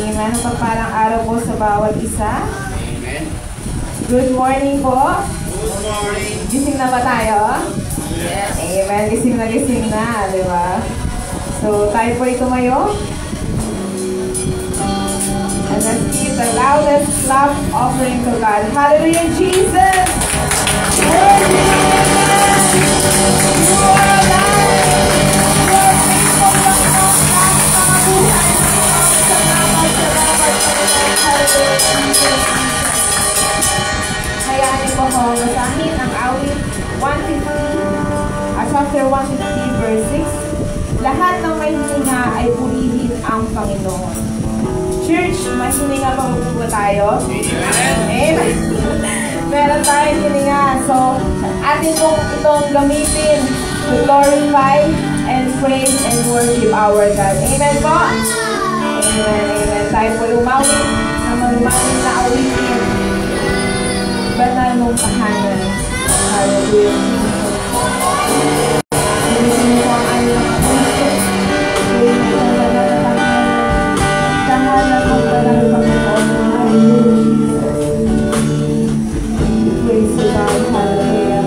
Amen. Pagpalang araw po sa bawat isa. Amen. Good morning po. Good morning. Gising na ba tayo? Yes. Amen. Gising na, di ba? So, tayo po ay tumayo. And let's give the loudest love offering to God. Hallelujah, Jesus! You are alive! You are faithful lang ng mga buhay. Hallelujah, Jesus! Hayaan po ko basahin ang awit 150, chapter 150, verse 6. Lahat ng may hininga ay purihin ang Panginoon. Church, may hininga pa ba tayo? Amen. Amen. Meron tayong hininga. So, atin pong itong gamitin to glorify and praise and worship our God. Amen po? Amen, amen. Tayo po lumawin na malumawin na awitin. Banal mong tahanan. Hallelujah. Hallelujah po ang anyang puso. Hallelujah po ang banal na tahanan. Tahanan mong banal Panginoon. Hallelujah, Jesus. Praise to God. Hallelujah.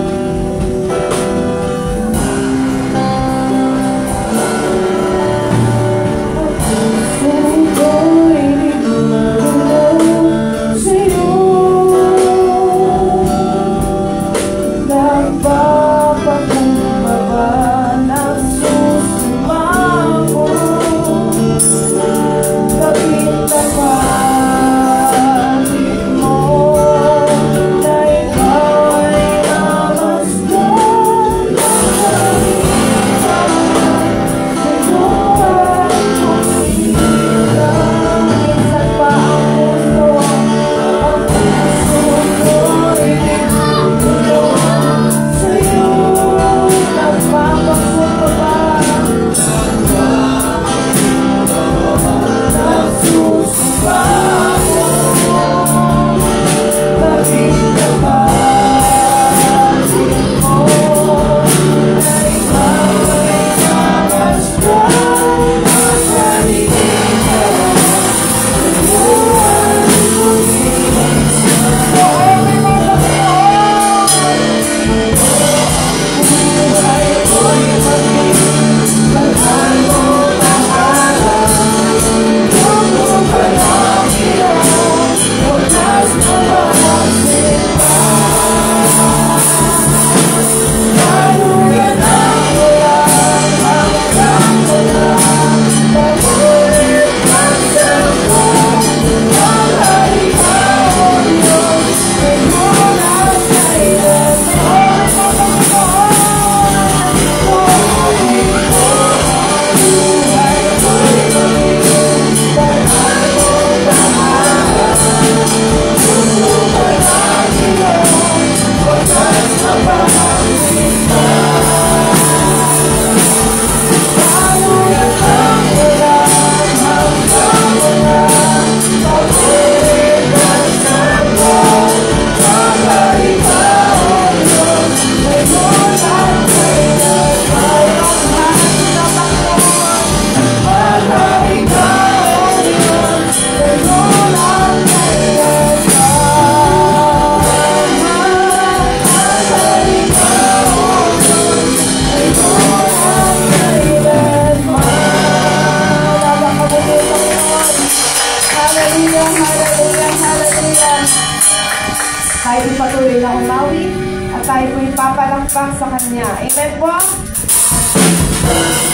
Tayo patuloy na umawit at tayo po'y papalakpak sa Kanya. Amen po?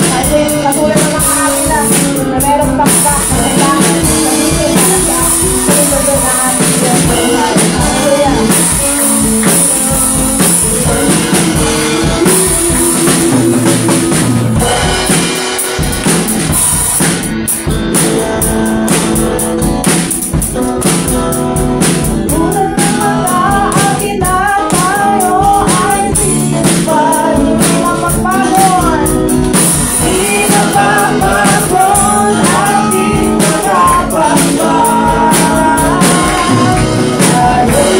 Tayo po'y patuloy na makakakila na merong pakpak na kailangan gamitin sa pagbago na ating Diyos. Hallelujah! I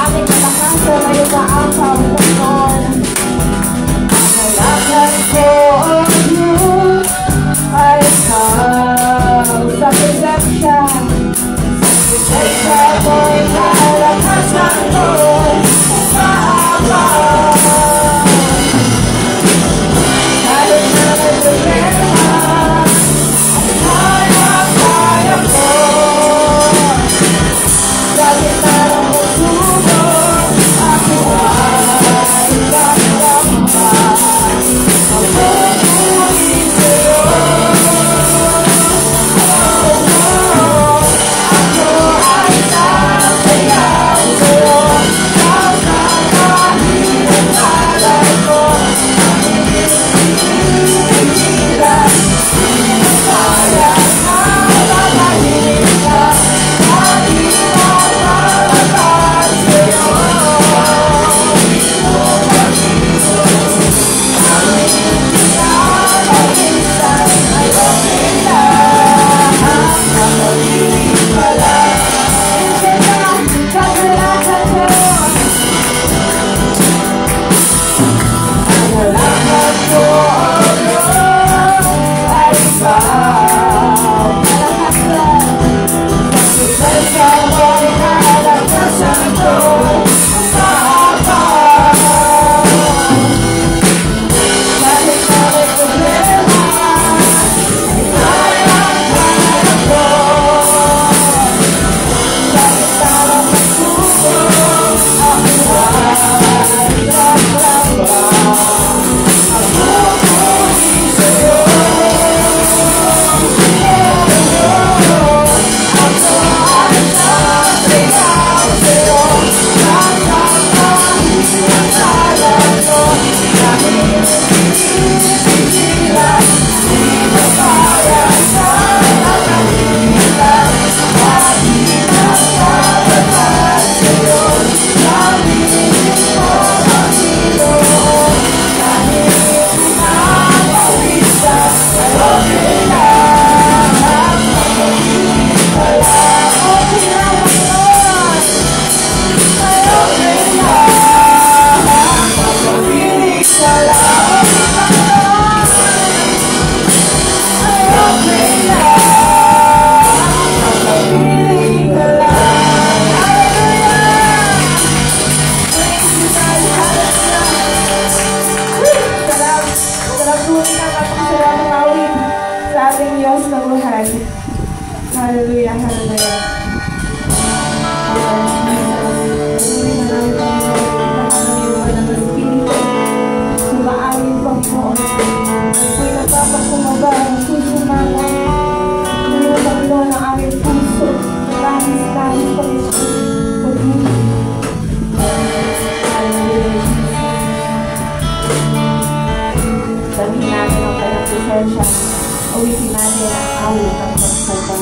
aming kalakasan ay umaakaw, Panginoon. Halakan ko ang iyong ay ikaw sa presensya. Presensya mo'y kalakasan ko, umaakaw. Kahit na may problema, ay kaya ko. Kahit na ang puso, ako ay kakamay. Ang pagpunin sa'yo, ako ay sasayaw sa'yo. Sasayahin ang palay ko, pinipinigilan, hindi mo kaya na mamahalin ka. Lagi na malapad sa'yo. Hallelujah, hallelujah. Sumaamin po po. Ako'y nagpapakumaba ang susumangan. Ako'y nagpapalo ng aming puso. Langis-langis po ito. Sabihin natin ang kanyang presensya. Uwitin natin ang awit ng pagsasal.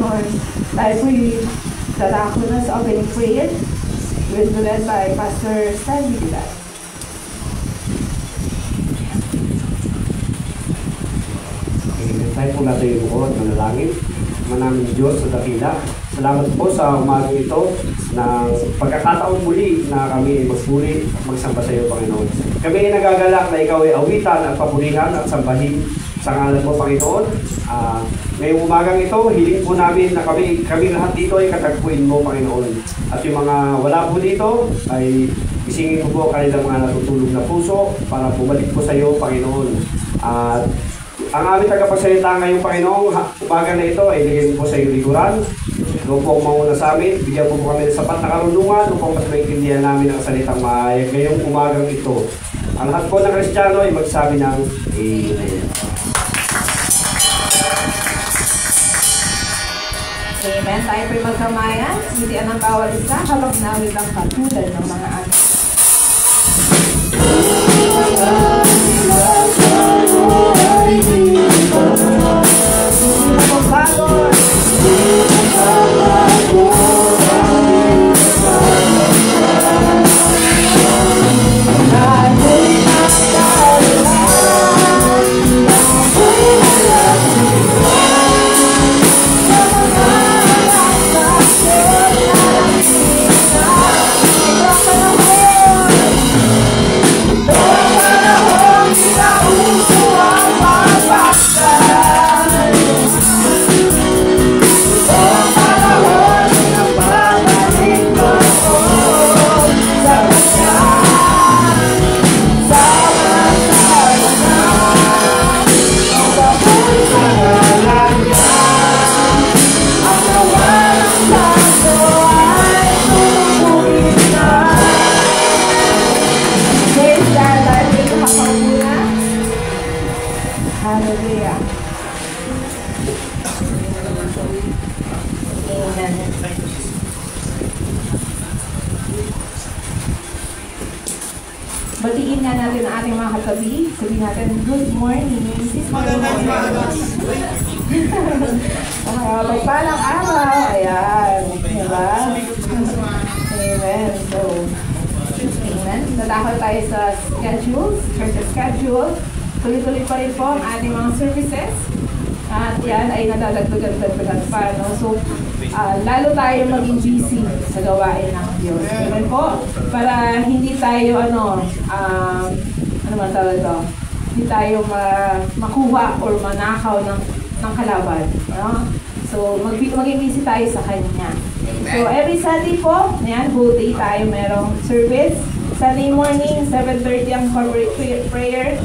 ngayon, tayo po'y dadako na sa opening prayer. We'll be led by Pastor Stanley Vidal. Tayo po natin yung bukod, manalangin. Manaming Diyos sa dakila. Salamat po sa umaga ito na pagkakataon muli na kami magpuri, magsamba sa iyo, Panginoon. Kami ay nagagalak na ikaw ay awitan at papurihan at sambahin sa ngalan mo, Panginoon. Ngayong umagang ito, hiling po namin na kami lahat dito ay katagpuin mo, Panginoon. At yung mga wala po dito ay isingin po kanilang mga natutulog na puso para bumalik po sa iyo, Panginoon. At ang aming tagapagsalita ngayong Panginoon, umaga na ito ay ligay po sa iyo liguran. Doon po mauna sa amin, bigyan po kami ng sapat na karunungan upang mas maintindihan namin ang salitang maayag ngayong umagang ito. Ang lahat po ng Kristiyano ay magsabi ng Amen. Amen. Tayo po'y magkamayan. Sinitian ang bawat isa habang nawid ang katulad ng mga anak. Batiin nga natin ang ating mga katabi. Sabihin natin, good morning. Good morning. Pagpalang araw. Ayan. Diba? Amen. So, amen. Nadakal tayo sa schedule, church schedule. Tuloy-tuloy pa rin po ang ating mga services. At yan ay nadadagdagan pa. No? So, lalo tayo maging busy sa gawain ng Diyos. Amen po. Para hindi tayo, ano man tawag ito? Hindi tayo makuha or manakaw ng kalaban. No? So, maging busy tayo sa Kanya. So, every Sunday po, yan, whole day tayo merong service. Sunday morning, 7:30 ang corporate prayer.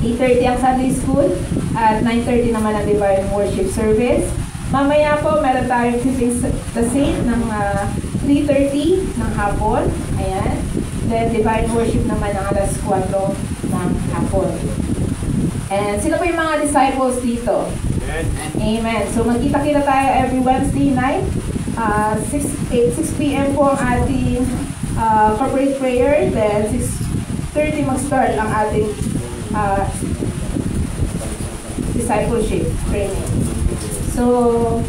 8:30 ang Sunday school. At 9:30 naman ang divine worship service. Mamaya po, meron tayong Keeping the Saint ng 3:30 ng hapon. Ayan. Then, divine worship naman ng alas 4 ng hapon. And sila po yung mga disciples dito. Amen. So, magkita-kita tayo every Wednesday night. 6 p.m. po ang ating corporate prayer. Then, 6:30 mag-start ang ating discipleship training. So,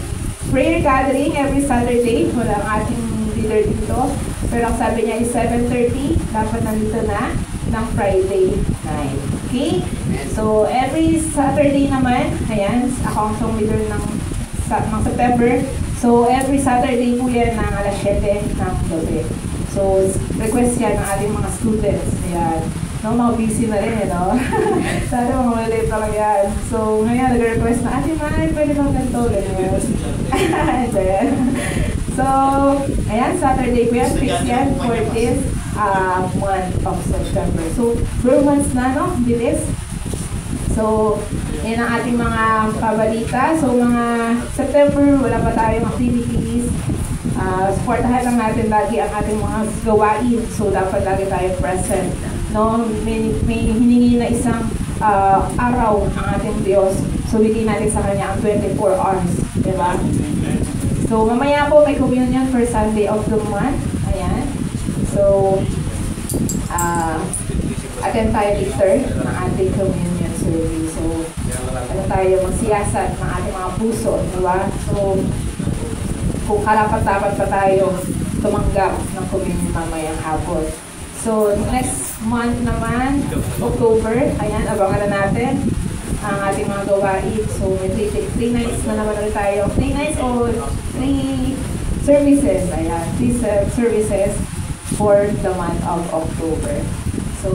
prayer gathering every Saturday. Wala ang ating leader dito. Pero ang sabi niya is 7:30. Dapat nandito na ng Friday night. Okay? So, every Saturday naman, ayan, ako ang song leader ng September. So, every Saturday po yan ng alas 7 ng gabi. So, request yan ng ating mga students. Ayan. No, mga busy na rin, no? Sana mga malate talaga yan. So, ngayon, nag-request na, Ate Mai, pwede bang ganito? Ganyan. So, ayan, Saturday po yan, fix yan for this month of September. So, 4 months na, no? Bilis. So, yan ang ating mga pabalita. So, mga September, wala pa tayong activities. Supportahan lang natin lagi ang ating mga gawain. So, dapat lagi tayo present. No, may hiningi na isang araw ang ating Diyos. So, bigyan natin sa Kanya ang 24 hours. Diba? So, mamaya po may communion for Sunday of the month. Ayan. So, attend tayo later ng ating communion. service. So, ano tayo, magsiyasat ng ating mga puso, di ba? So, kung karapat-dapat pa tayo tumanggap ng communion mamayang hapon. So, next month naman, October, ayan, abangan na natin ang ating mga gawain. So, may 3 nights na naman ulit tayo. 3 nights o 3 services. Ayan, 3 services for the month of October. So,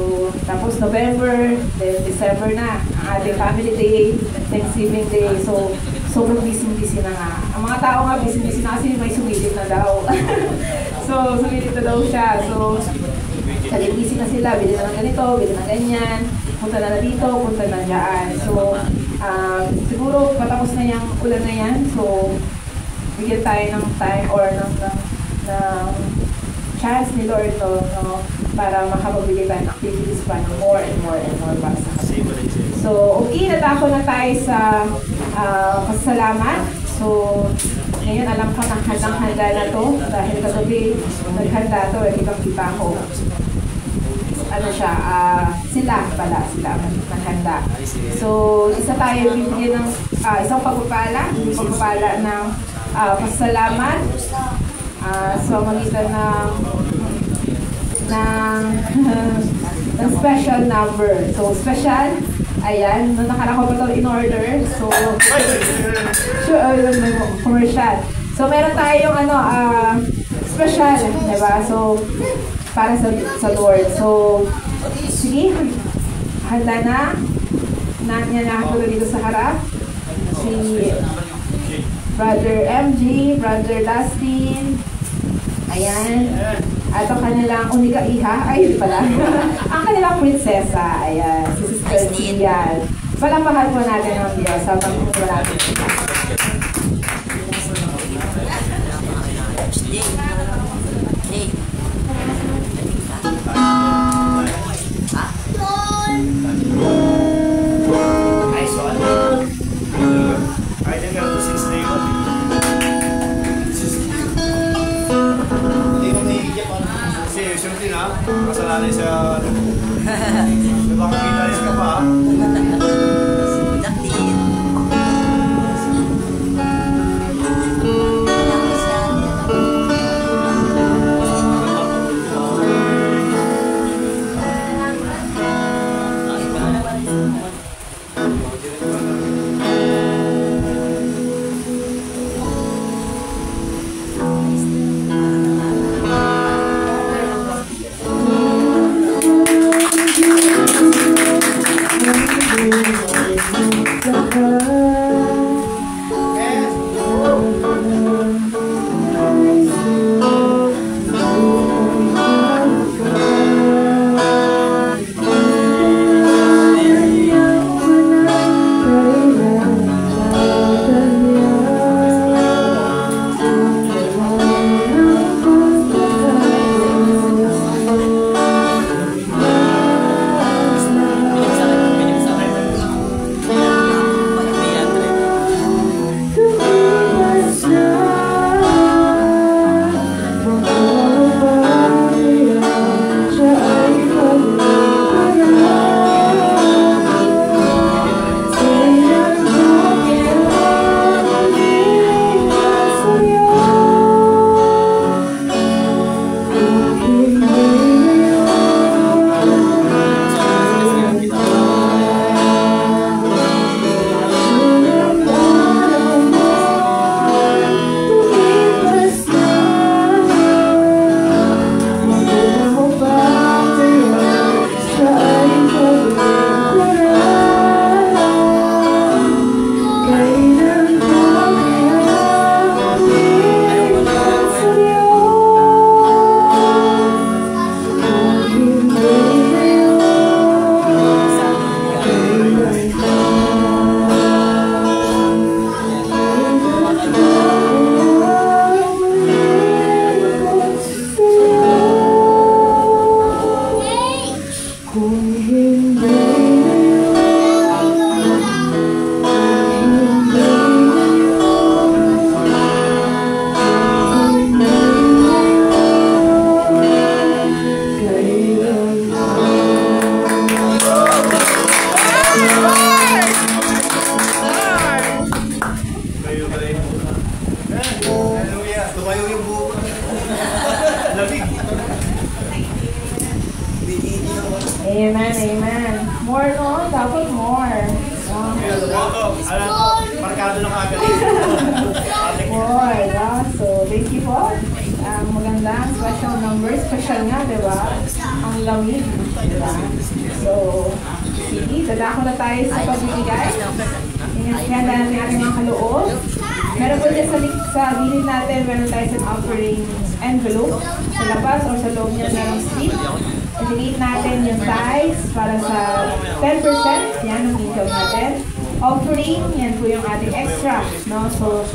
tapos November, then December na, ang ating Family Day, Thanksgiving Day. So, sobrang busy-busy na nga. Ang mga tao nga busy-busy na kasi may sumilip na daw. So, sumilip na daw siya. So, busy na sila, bili na ng ganito, bili na ganyan, punta na dito, punta na dyan. So, siguro patapos na yung ulan na yan. So, bigyan tayo ng time or ng chance ni Lord no, para makapagbigay tayo ng activities pa ng more and more and more para sa kanila. So, okay, natako na tayo sa pasalamat. So, ngayon alam ko ng handang-handa na to dahil kagabi naghanda to, kitang-kita ko. Ano siya, sila naghanda. So, isa tayo bibigyan ng isang pagpapala ng pasalamat sa magitan ng special number. So, special, ayan, nung nakalako pa ito in order. So, may commercial. So, meron tayong special, diba? So, para sa Lord. So, sige, handa na. Niya nakatulo dito sa harap. Si Brother MG, Brother Dustin. Ayan. At ang kanilang unika iha. Ayun pala. Ang kanilang prinsesa. Ayan. Si Sister Dian. Palampahan po natin ang Diyos habang po natin. Kasalanan siya. Baka kita ka pa. Tumayo ka rin. Hallelujah. Tumayo yung buhok. Lamig. Amen, amen. More, no? Dapat more. Markado lang agad. More, no? So, thank you po. Magandang special number. Special nga, di ba? Ang lamig. Diba? So, sige, dadako na tayo sa pagbibigay. Handa natin ating mga kaloob. Meron po dyan sa gilid natin, meron tayo sa offering envelope. Sa labas o sa loob niya merong slip. I-delete natin yung tithes para sa 10%. Yan ang income natin. Offering, yan po yung ating extra. No? So,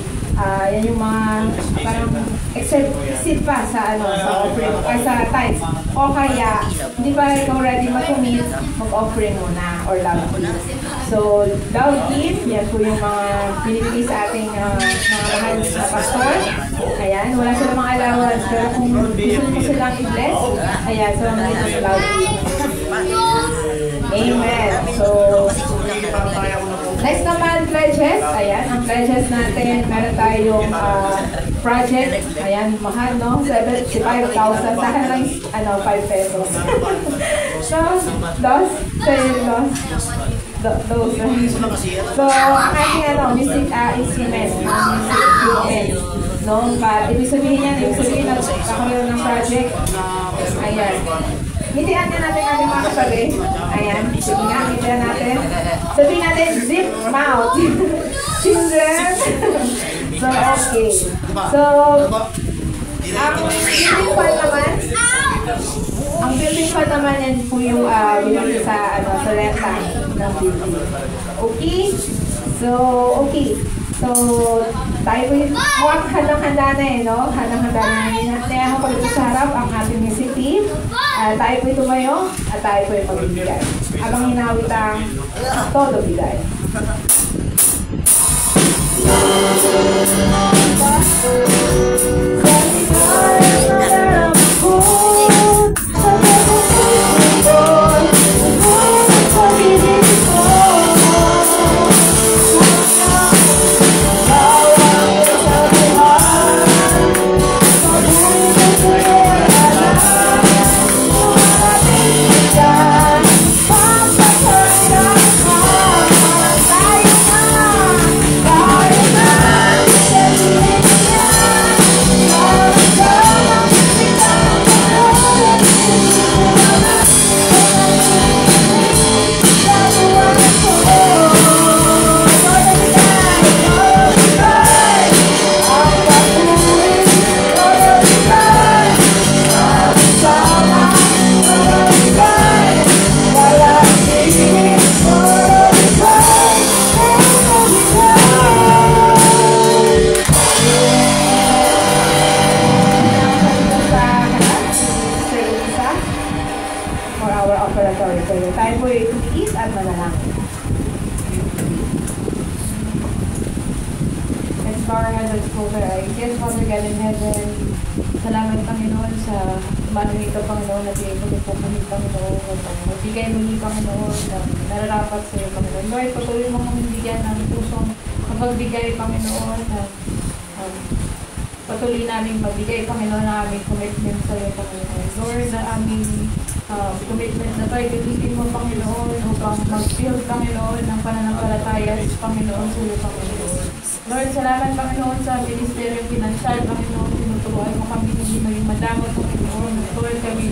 yan yung mga parang exit pa sa offering ay sa tithes. O kaya, hindi pa ikaw ready mag-commit, mag-offering muna or love gift. So, love gift, yan po yung mga binibigay sa ating mga mahal na pastor. Ayan, wala silang mga allowance, pero kung gusto mo silang i-bless, ayan, so nandito sa love gift. Amen. So, next naman, pledges. Ayan, ang pledges natin, meron tayong project. Ayan, mahal, no? 75,000. Sa akin lang, 5 pesos. So, dos. So, ang ating music instrument. No? Ibig sabihin yan, na kakaroon ng project. Ayan. Ngitian din natin ating mga kasabi. Ayan. Sige nga, ngitian natin. Sabihin natin, zip mouth. Children. So, okay. So, ang building fund naman, yan po yung binili sa renta ng building. Okay? So, okay. So, tayo po yung handang-handa na no? Handang-handa na Kaya ako dito sa harap ang ating music team. Tayo po tumayo at tayo po yung magbibigay. Habang hinawit ang todo bigay. Tayo po yung tumiis at manalangin. Let's bow our heads and close our eyes. Yes, Father God in heaven, salamat Panginoon sa umalang ito, Panginoon, na di po pupunin, Panginoon. Magbigay mo ni Panginoon na nararapat sa iyo, Panginoon. Lord, patuloy mo kami bigyan ng pusong magbigay, Panginoon. Patuloy namin magbigay, Panginoon, na aming commitment sa iyo, Panginoon. Lord, na aming commitment na tayo, gamitin mo, Panginoon, upang mag-build, Panginoon, ng pananampalataya sa Panginoon sa iyo, Panginoon. Lord, salamat, Panginoon, sa Ministeryo Pinansyal, Panginoon, tinuturuan mo kami hindi maging madamot, Panginoon. Lord, kami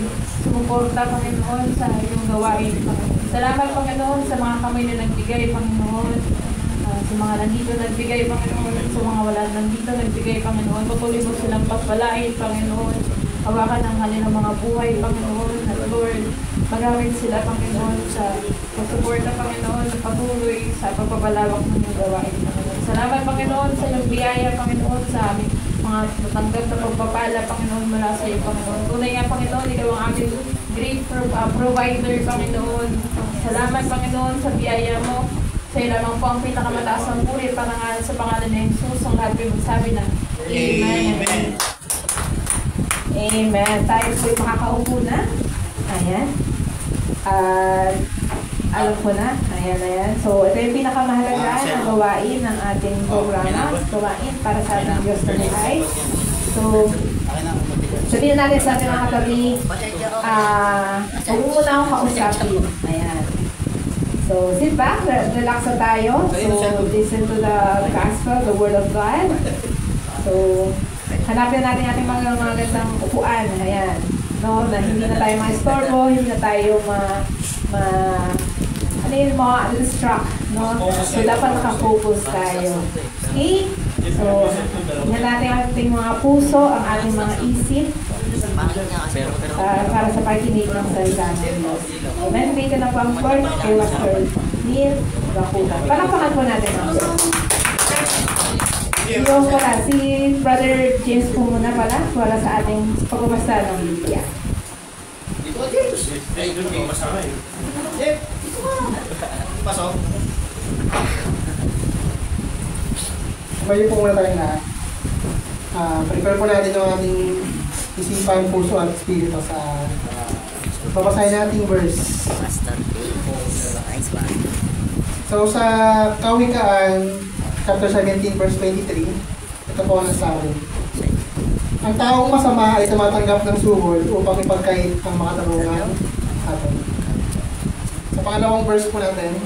sumuporta, Panginoon, sa iyong gawain, Panginoon. Salamat, Panginoon, sa mga kami na nagbigay, Panginoon. Sa mga nandito nagbigay, Panginoon, sa mga wala nandito nagbigay, Panginoon. Patuloy mo silang pagpalain, Panginoon. Hawakan ang kanilang mga buhay, Panginoon. At Lord, magamit sila, Panginoon, sa pagsuporta, Panginoon, patuloy sa pagpapalawak ng iyong gawain, Panginoon. Salamat, Panginoon, sa iyong biyaya, Panginoon, sa aming mga natanggap na pagpapala, Panginoon, mula sa iyo, Panginoon. Tunay nga, Panginoon, ikaw ang aming great provider, Panginoon. Salamat, Panginoon, sa biyaya mo. Sa iyo lamang po ang pinakamataas ng puri, sa pangalan ni Jesus, ang lahat ay magsabi na Amen. Amen. Tayo po'y makakaupo na. Ayan. alam ko na. Ayan. So, ito yung pinakamahalaga na gawain ng ating programa. Gawain para sa ating Diyos na buhay. So, sabihin natin sa ating mga katabi, huwag mo muna akong kausapin. Ayan. So, sit back, relax na tayo. So, listen to the gospel, the word of God. So, hanapin natin ating mga magandang upuan. Ayan. No, na hindi na tayo ma-istorbo, hindi na tayo distract, no? So, dapat nakafocus tayo. Okay? So, yan natin ang ating mga puso, ang ating mga isip, para sa pakikinig ng salita ng Diyos. Amen? May ka na po ang Lord, kay Pastor Neil Gakuta. Palakpakan po natin ang Diyos. Yung pala, si Brother James po muna pala, para sa ating pagbabasa ng Biblia. Pasok. Kumayo po muna tayo na prepare po natin yung ating isipan, puso at espiritu sa babasahin nating verse. So sa Kawikaan chapter 17 verse 23, ito po ang nasabi. Ang taong masama ay tumatanggap ng suhol upang ipagkait ang mga tarungan atin. Sa pangalawang verse po natin,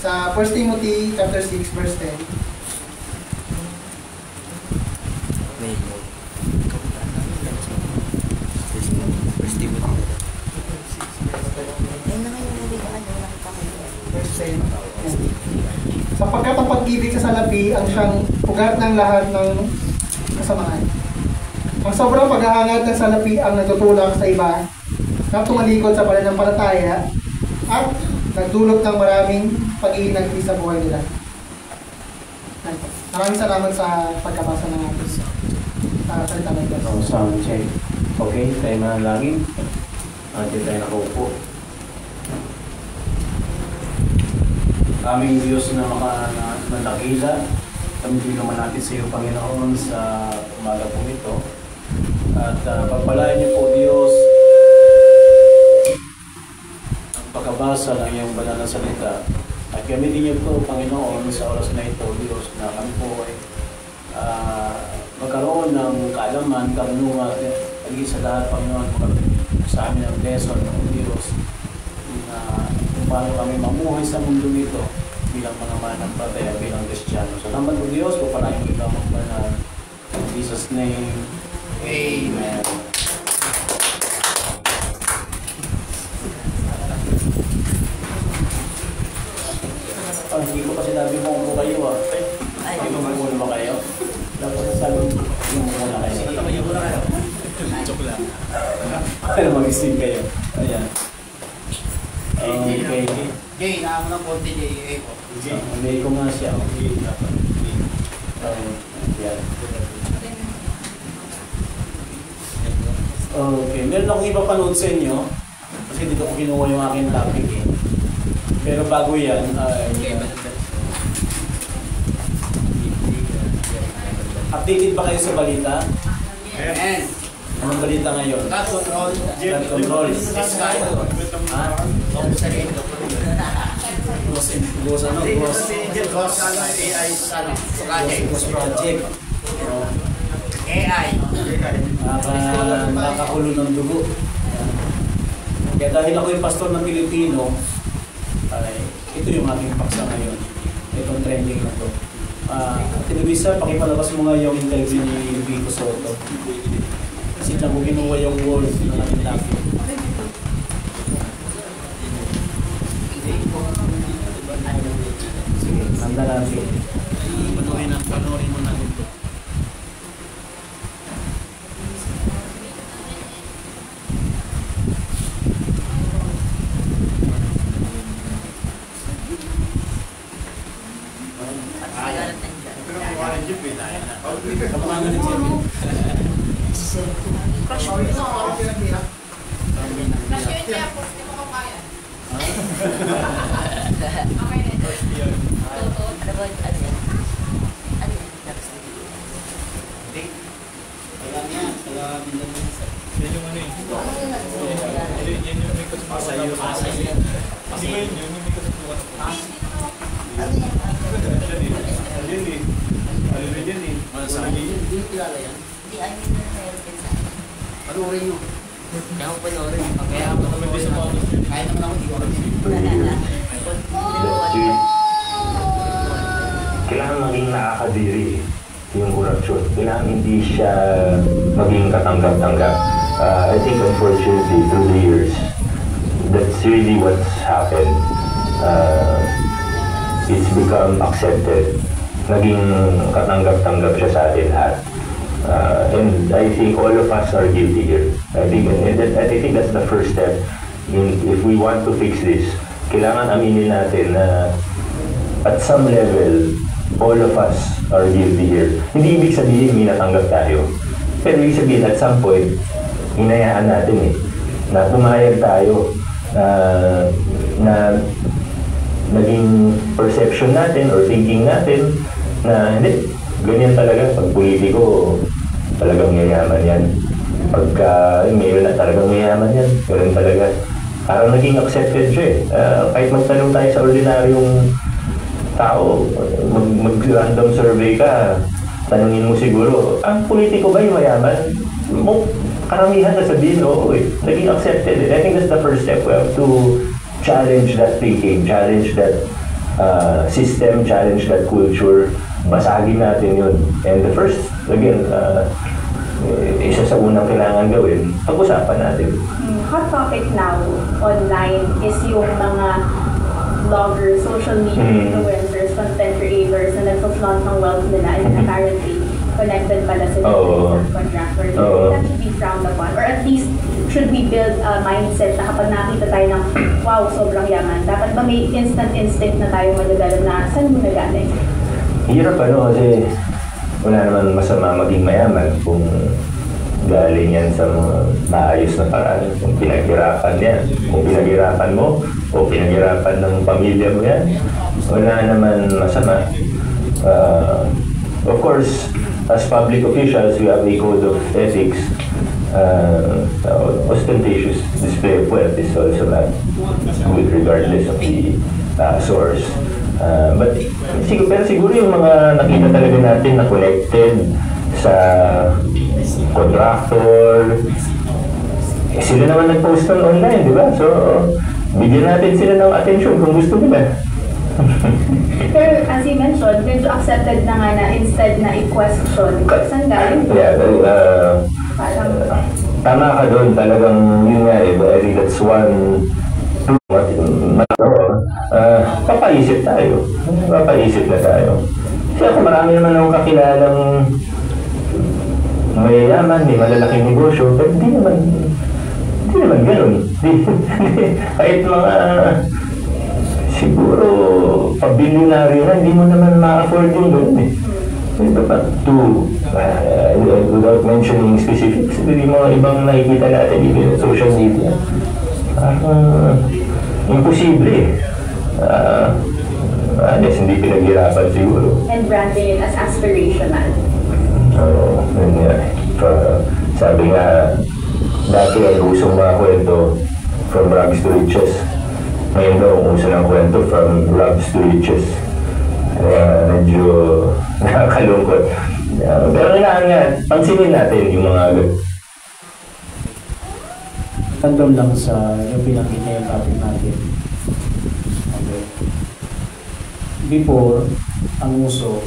sa 1 Timothy chapter 6 verse 10. Sapagkat ang pag-ibig sa salapi ang siyang ugat ng lahat ng kasamaan. Ang sobrang paghahangad ng salapi ang nagtutulak sa iba na tumalikod sa pananampalataya at nagdulot ng maraming pag-iinagpi sa buhay nila. Maraming salamat sa pagkabasa ng ating salita ng Diyos. Sound check. Okay, tayo manalangin. Hindi tayo nakaupo. Aming Diyos na manakila, kami naman natin sa iyo, Panginoon, sa umaga po ito. At pagpalain niyo po, Diyos, ang pagkabasa ng iyong banal na salita. At gamitin niyo po, Panginoon, sa oras na ito, Diyos, na kami po ay magkaroon ng kaalaman, karunungan, at sa lahat, Panginoon, sa amin ang lesson ng Diyos na kung paano kami mamuhay sa mundo nito bilang mga mananampalataya, bilang Kristiyano. Salamat po Diyos, pupalain mo ikaw magbanal. In Jesus' name, Amen. Hindi ko pa sinabi mo kung kayo Hindi mo muna ba kayo? Dapat sabi mo muna kayo. Tayo muna kayo. Joke lang. Para mag-isip kayo. Ayan. Okay. Jay, naamo ng konti Jay. May ko nga siya. Yan. Okay. Meron akong iba panood sa inyo. Kasi dito ko kinuha yung aking topic eh. Pero bago yan, updated ba kayo sa balita? Amen. Anong balita ngayon? God control. God control. Sky. Ha? Ghost project. AI. Nakakakulo ng dugo. Kaya dahil ako yung pastor ng Pilipino, ay ito yung aking paksa ngayon. Itong trending na to. Televisa, pakipalabas mo nga yung interview ni Vico Soto. Kasi lang kung kinuha yung word na natin natin. Sige, handa natin. Panoorin mo natin ito. Kasi yun, yung may kasubukan ako. Alin eh. Alin yan eh. Hindi kilala yan. Hindi, I mean, Panuorin nyo. kaya ko panoorin. Kaya ako Hindi sa mga gusto. Kahit naman ako, di ko alam yun. Kailangan maging nakakadiri yung korupsyon. Kailangan hindi siya maging katanggap-tanggap. I think unfortunately through the years, that's really what's happened. It's become accepted. Naging katanggap-tanggap siya sa atin lahat. And I think all of us are guilty here. I think that's the first step. If we want to fix this, kailangan aminin natin na at some level, all of us are guilty here. Hindi ibig sabihin may natanggap tayo. Pero ibig sabihin at some point, hinayaan natin na pumayag tayo na naging perception natin or thinking natin na hindi, ganyan talaga. Pag politiko, talagang mayayaman yan. Pagka ngayon na talagang mayayaman yan, ganun talaga. Parang naging accepted siya kahit magtanong tayo sa ordinaryong tao, mag-random survey ka, tanungin mo siguro, ang politiko ba yung mayaman? Karamihan na sabihin, oo naging accepted. I think that's the first step. We have to challenge that thinking, challenge that system, challenge that culture. Basagin natin yun. And the first, again, isa sa unang kailangan gawin, pag-usapan natin. Hot topic now online is yung mga vloggers, social media influencers, content creators na nag-flaunt ng wealth nila and apparently connected pala sila sa contractor. That should be frowned upon. Or at least, should we build a mindset na kapag nakita tayo ng wow, sobrang yaman, dapat ba may instant instinct na tayo magdadala na saan mo nagaling? Hirap kasi wala naman masama maging mayaman kung galing yan sa mga maayos na paraan. Kung pinaghirapan yan, kung pinaghirapan mo o pinaghirapan ng pamilya mo yan, wala naman masama. Of course, as public officials, we have a code of ethics. Ostentatious display of wealth is also not good regardless of the source. But siguro yung mga nakita talaga natin na connected sa contractor, sila naman nag-post online, di ba? So, bigyan natin sila ng attention kung gusto nila. Pero as you mentioned, medyo accepted na nga na instead na i-question, saan galing? Yeah, tama ka doon. Talagang yun nga I think that's one papaisip tayo. Papaisip na tayo. Kasi ako marami naman akong kakilalang mayayaman, may malalaking negosyo, pero hindi naman ganun. Kahit mga siguro pabilionaryo na, hindi mo naman ma-afford yung ganun without mentioning specifics, yung mga ibang nakikita natin dito sa social media. Imposible unless hindi pinaghirapan siguro. And branding it as aspirational. Yun nga. Sabi nga, dati ay usong mga kwento from rags to riches. Ngayon daw, uso ng kwento from rags to riches. Kaya medyo nakakalungkot. Pero kailangan nga, pansinin natin yung mga tandem lang sa yung pinakita yung topic natin. Okay. Before, ang uso,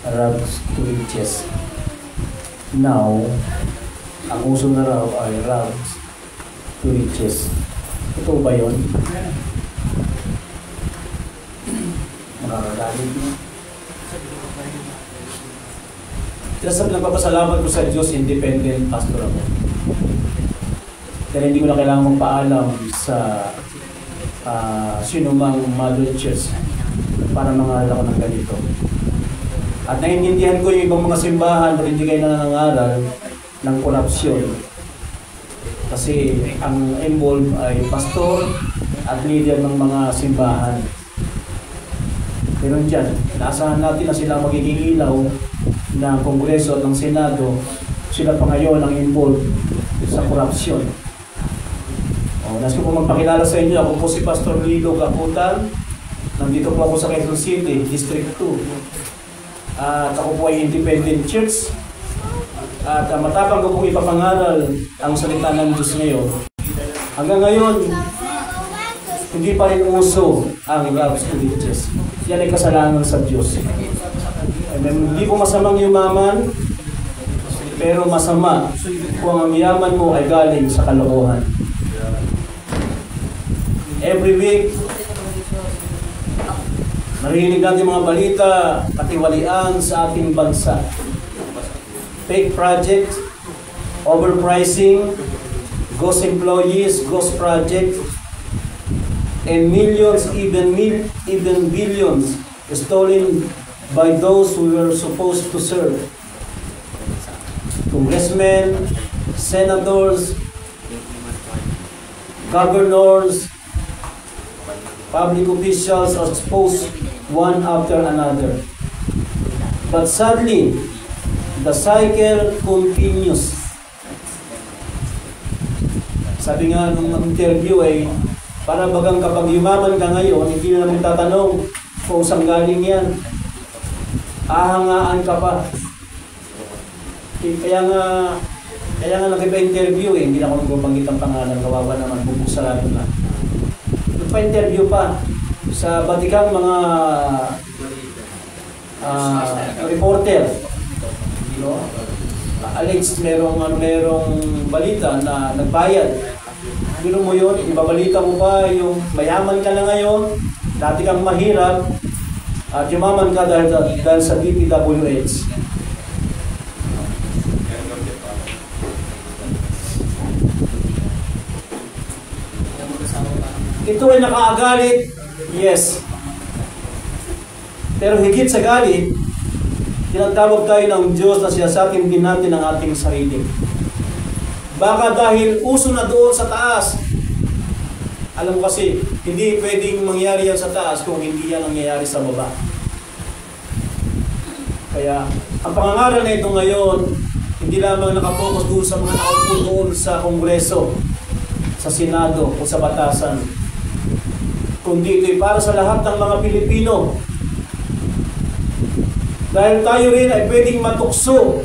rags to riches. Now, ang uso na raw ay rags to riches. Totoo ba yun? Makakagalit mo. Nagpapasalamat ko sa Diyos, independent pastor ako. Kaya hindi ko na kailangan magpaalam sa sinumang mother church para mangaral ako ng ganito. At naiintindihan ko yung ibang mga simbahan na hindi kayo nangangaral ng korupsyon. Kasi ang involved ay pastor at leader ng mga simbahan. Pero dyan, naasahan natin na sila magiging ilaw ng Kongreso at ng Senado. Sila pa ngayon ang involved sa korupsyon. Nais ko po magpakilala sa inyo. Ako po si Pastor Lido Gaputan. Nandito po ako sa Quezon City, District 2. At ako po ay independent church. At matapang ko pong ipapangaral ang salita ng Diyos ngayon. Hanggang ngayon, hindi pa rin uso ang rags to riches. Yan ay kasalanan sa Diyos. Hindi po masamang yumaman, pero masama kung ang yaman mo ay galing sa kalokohan. Every week, narinig natin mga balita, katiwalian sa ating bansa. Fake project, overpricing, ghost employees, ghost project, and millions, even billions, stolen by those who were supposed to serve. Congressmen, senators, governors, public officials are exposed one after another. But sadly, the cycle continues. Sabi nga nung interview ay, para bagang kapag yumaman ka ngayon, hindi na naman tatanong kung saan galing yan. Ahangaan ka pa. Kaya nga nag-interview hindi na ako nagbabanggit ang pangalan, kawawa naman, bubuksarado na. Nagpa-interview pa sa batikang mga reporter. Alleged merong balita na nagbayad. Gino mo yun, ibabalita mo pa yung mayaman ka na ngayon, dati kang mahirap, at yumaman ka dahil sa DPWH. Ito ay nakaagalit, yes. Pero higit sa galit, tinatawag tayo ng Diyos na siyasapin din natin ang ating sarili. Baka dahil uso na doon sa taas. Alam mo kasi, hindi pwedeng mangyari yan sa taas kung hindi yan nangyayari sa baba. Kaya, ang pangangaral na ito ngayon, hindi lamang nakapokus doon sa mga nakaupo doon sa Kongreso, sa Senado o sa batasan, kundi ito'y para sa lahat ng mga Pilipino. Dahil tayo rin ay pwedeng matukso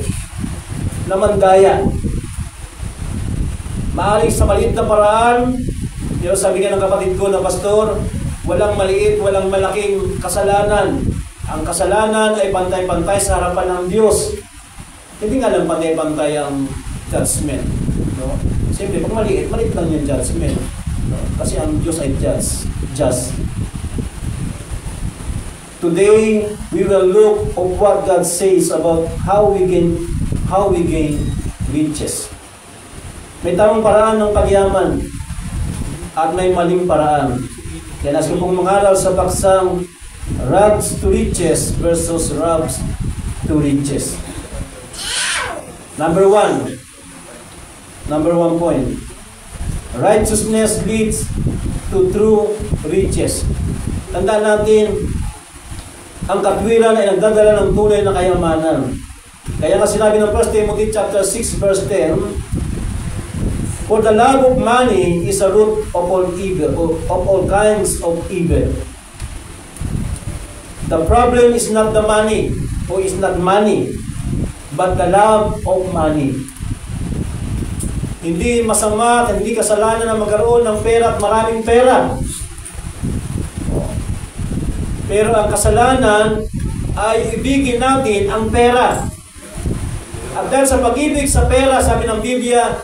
na mandaya. Maaring sa maliit na paraan, pero sabi nga ng kapatid ko na pastor, walang maliit, walang malaking kasalanan. Ang kasalanan ay pantay-pantay sa harapan ng Diyos. Hindi nga lang pantay-pantay ang judgment. No? Siyempre, pag maliit lang yung judgment. No? Kasi ang Diyos ay just. Today, we will look at what God says about how we gain riches. May tamang paraan ng pagyaman at may maling paraan. Kaya nasa pong mangaral sa paksang rags to riches versus rags to riches. Number one point. Righteousness leads to true riches. Tandaan natin, ang katwiran ay nagdadala ng tunay na kayamanan. Kaya nga sinabi ng 1 Timothy chapter 6 verse 10, for the love of money is a root of all evil, of all kinds of evil. The problem is not the money, or is not money, but the love of money. Hindi masama at hindi kasalanan na magkaroon ng pera at maraming pera. Pero ang kasalanan ay ibigin natin ang pera. At dahil sa pag-ibig sa pera, sabi ng Biblia,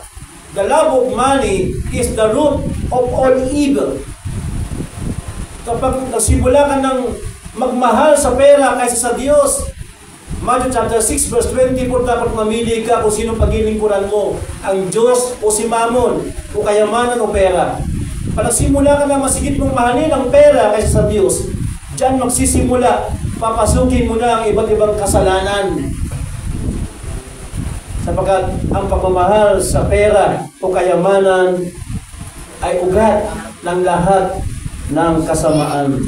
the love of money is the root of all evil. Kapag nagsimula ka ng magmahal sa pera kaysa sa Diyos, Matthew chapter 6 verse 24, dapat mamili ka kung sino paglilingkuran mo, ang Diyos o si Mammon, o kayamanan o pera. Pag nagsimula ka na masigit mong mahalin ang pera kaysa sa Diyos, diyan magsisimula, papasukin mo na ang iba't ibang kasalanan. Sapagkat ang pagmamahal sa pera o kayamanan ay ugat ng lahat ng kasamaan.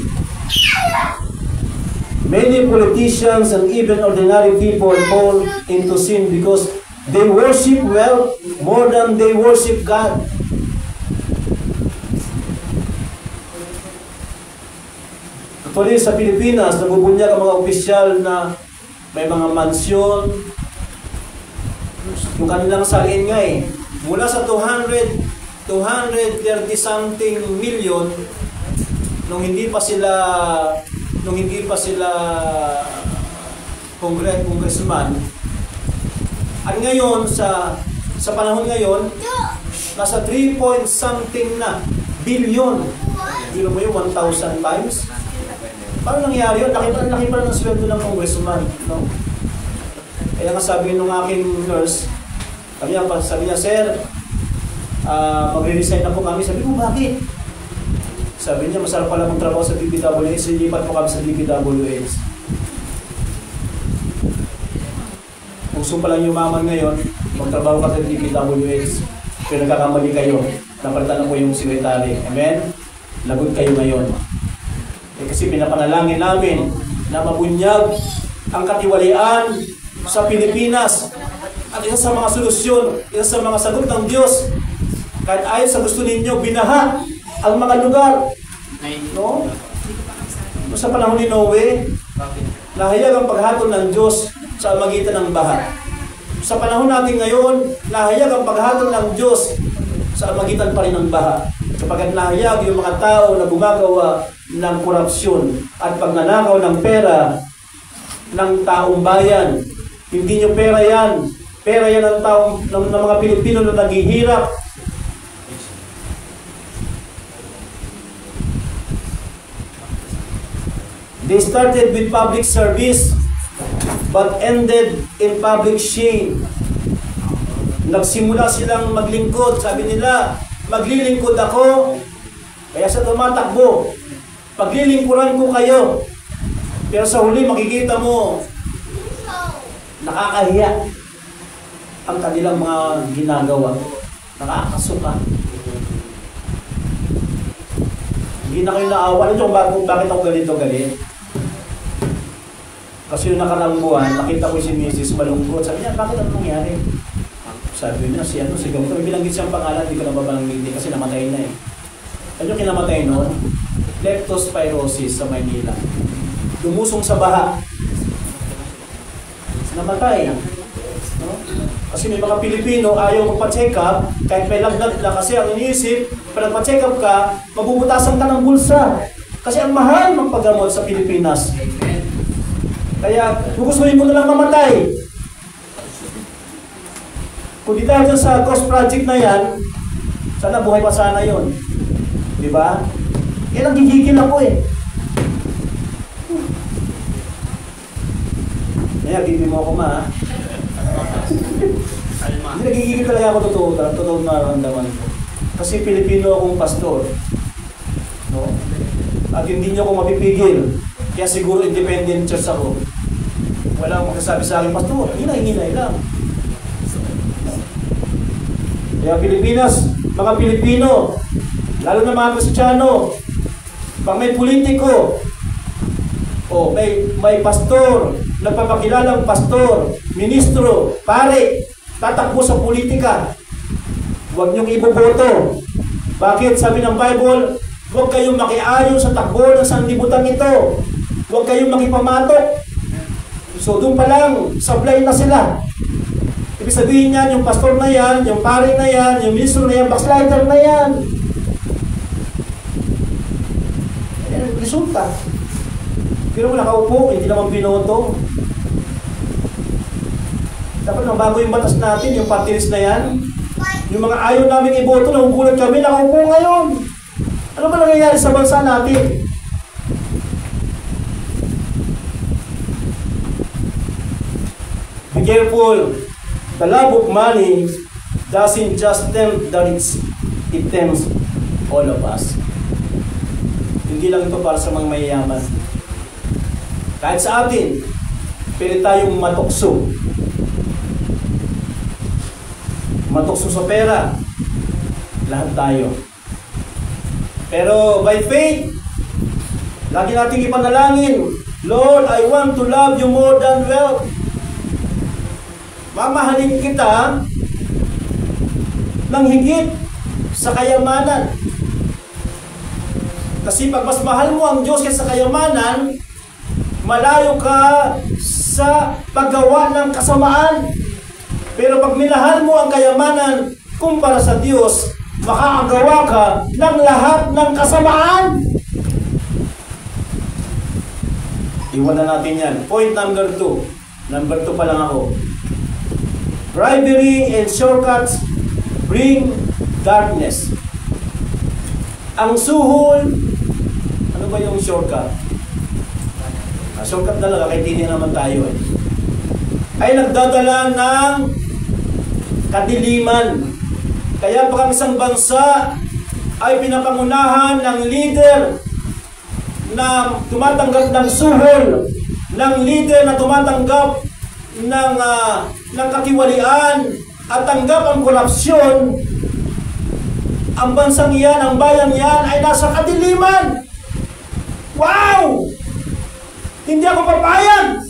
Many politicians and even ordinary people fall into sin because they worship wealth more than they worship God. Actually, sa Pilipinas, nabubunyag ang mga opisyal na may mga mansyon. Yung kanilang saliin nga eh. Mula sa 230 something million nung hindi pa sila congressman. At ngayon sa panahon ngayon, nasa 3 point something na billion. Hindi mo yung 1,000 times. Paano nangyari yun? Laki pa ng sweldo ng congressman. No? Kaya nga sabi nung aking nurse, sabi niya, sir, magre-resign na po kami. Sabi ko, bakit? Sabi niya, masarap pala mong trabaho sa DPWH, lilipat po kami sa DPWH. Gusto pa lang yumaman ngayon, magtrabaho ka sa DPWH, pero nagkakamali kayo, napalitan na po yung secretary. Amen? Lagot kayo ngayon. Kasi pinapanalangin namin na mabunyag ang katiwalian sa Pilipinas. At isa sa mga solusyon, isa sa mga sagot ng Diyos, kahit ayon sa gusto ninyo, binaha ang mga lugar. No? Sa panahon ni Noe, nahayag ang paghatol ng Diyos sa magitan ng baha. Sa panahon natin ngayon, nahayag ang paghatol ng Diyos sa magitan pa rin ng baha. Kapag nahayag yung mga tao na gumagawa ng korupsyon at pagnanakaw ng pera ng taong bayan. Hindi nyo pera yan. Pera yan ng mga Pilipino na naghihirap. They started with public service but ended in public shame. Nagsimula silang maglingkod. Sabi nila, maglilingkod ako, kaya sa tumatakbo, paglilingkuran ko kayo. Pero sa huli, makikita mo, nakakahiya ang kanilang mga ginagawa. Nakakasuka. Hindi na kayo naawa. Ano yung bakit ako ganito galit? Kasi yung nakarang buwan, nakita ko si Mrs. malungkot. Sabi niya, bakit ano nangyari? Sabi niya, si Gamito, may bilanggit siyang pangalan, di ko na babanggit kasi namatay na eh. Ano yung kinamatay noon? Leptospirosis sa Maynila. Dumusong sa baha. Namatay. No? Kasi may mga Pilipino ayaw magpa-check up, kahit may lagnat na kasi ang iniisip, pag nagpa-check up ka, mabubutasan ka ng bulsa. Kasi ang mahal ng paggamot sa Pilipinas. Kaya, gugustuhin mo na lang mamatay. Kung di tayo sa ghost project na yan, sana buhay pa sana yun. Diba? Kaya nagigigil ako eh. Kaya, gigil mo ako ma. Hindi nagigigil talaga ako totoo nararamdaman ko. Kasi Pilipino akong pastor. No? At hindi niyo ako mapipigil. Kaya siguro independent church ako. Wala akong magsasabi sa akin, pastor, hinay-hinay lang. Kaya Pilipinas, mga Pilipino, lalo na mga Kristiyano, pag may politiko, o may pastor, nagpapakilalang pastor, ministro, pare, tatakbo sa politika, huwag niyong iboboto. Bakit? Sabi ng Bible, huwag kayong makiayon sa takbo ng sanlibutan ito. Huwag kayong makipamatok. So doon pa lang, sablay na sila. Ibig sabihin niyan, yung pastor na yan, yung pare na yan, yung ministro na yan, backslider na yan. Ayan, resulta. Pero kung nakaupo, hindi naman binoto. Dapat nang bago yung batas natin, yung party list na yan. Yung mga ayaw namin iboto, nahugulat kami, nakaupo ngayon. Ano ba nangyayari sa bansa natin? Be careful. The love of money doesn't just tempt the rich, it tempts all of us. Hindi lang ito para sa mga mayayaman. Kahit sa atin, pwede tayong matukso. Matukso sa pera. Lahat tayo. Pero by faith, lagi nating ipanalangin, Lord, I want to love you more than wealth. Mamahalin kita ng higit sa kayamanan. Kasi pag mas mahal mo ang Diyos kaysa kayamanan, malayo ka sa paggawa ng kasamaan. Pero pag minahal mo ang kayamanan kumpara sa Diyos, makakagawa ka ng lahat ng kasamaan. Iwanan natin yan. Point number 2. Number 2 pa lang ako. Bribery and shortcuts bring darkness. Ang suhol, ano ba yung shortcut? Shortcut talaga, kahit hindi naman tayo ay nagdadala ng kadiliman. Kaya pag ang isang bansa ay pinapangunahan ng leader na tumatanggap ng suhol, ng leader na tumatanggap ng katiwalian at tanggap ang korupsyon, ang bansang iyan, ang bayan iyan ay nasa kadiliman. Wow! Hindi ako papayag.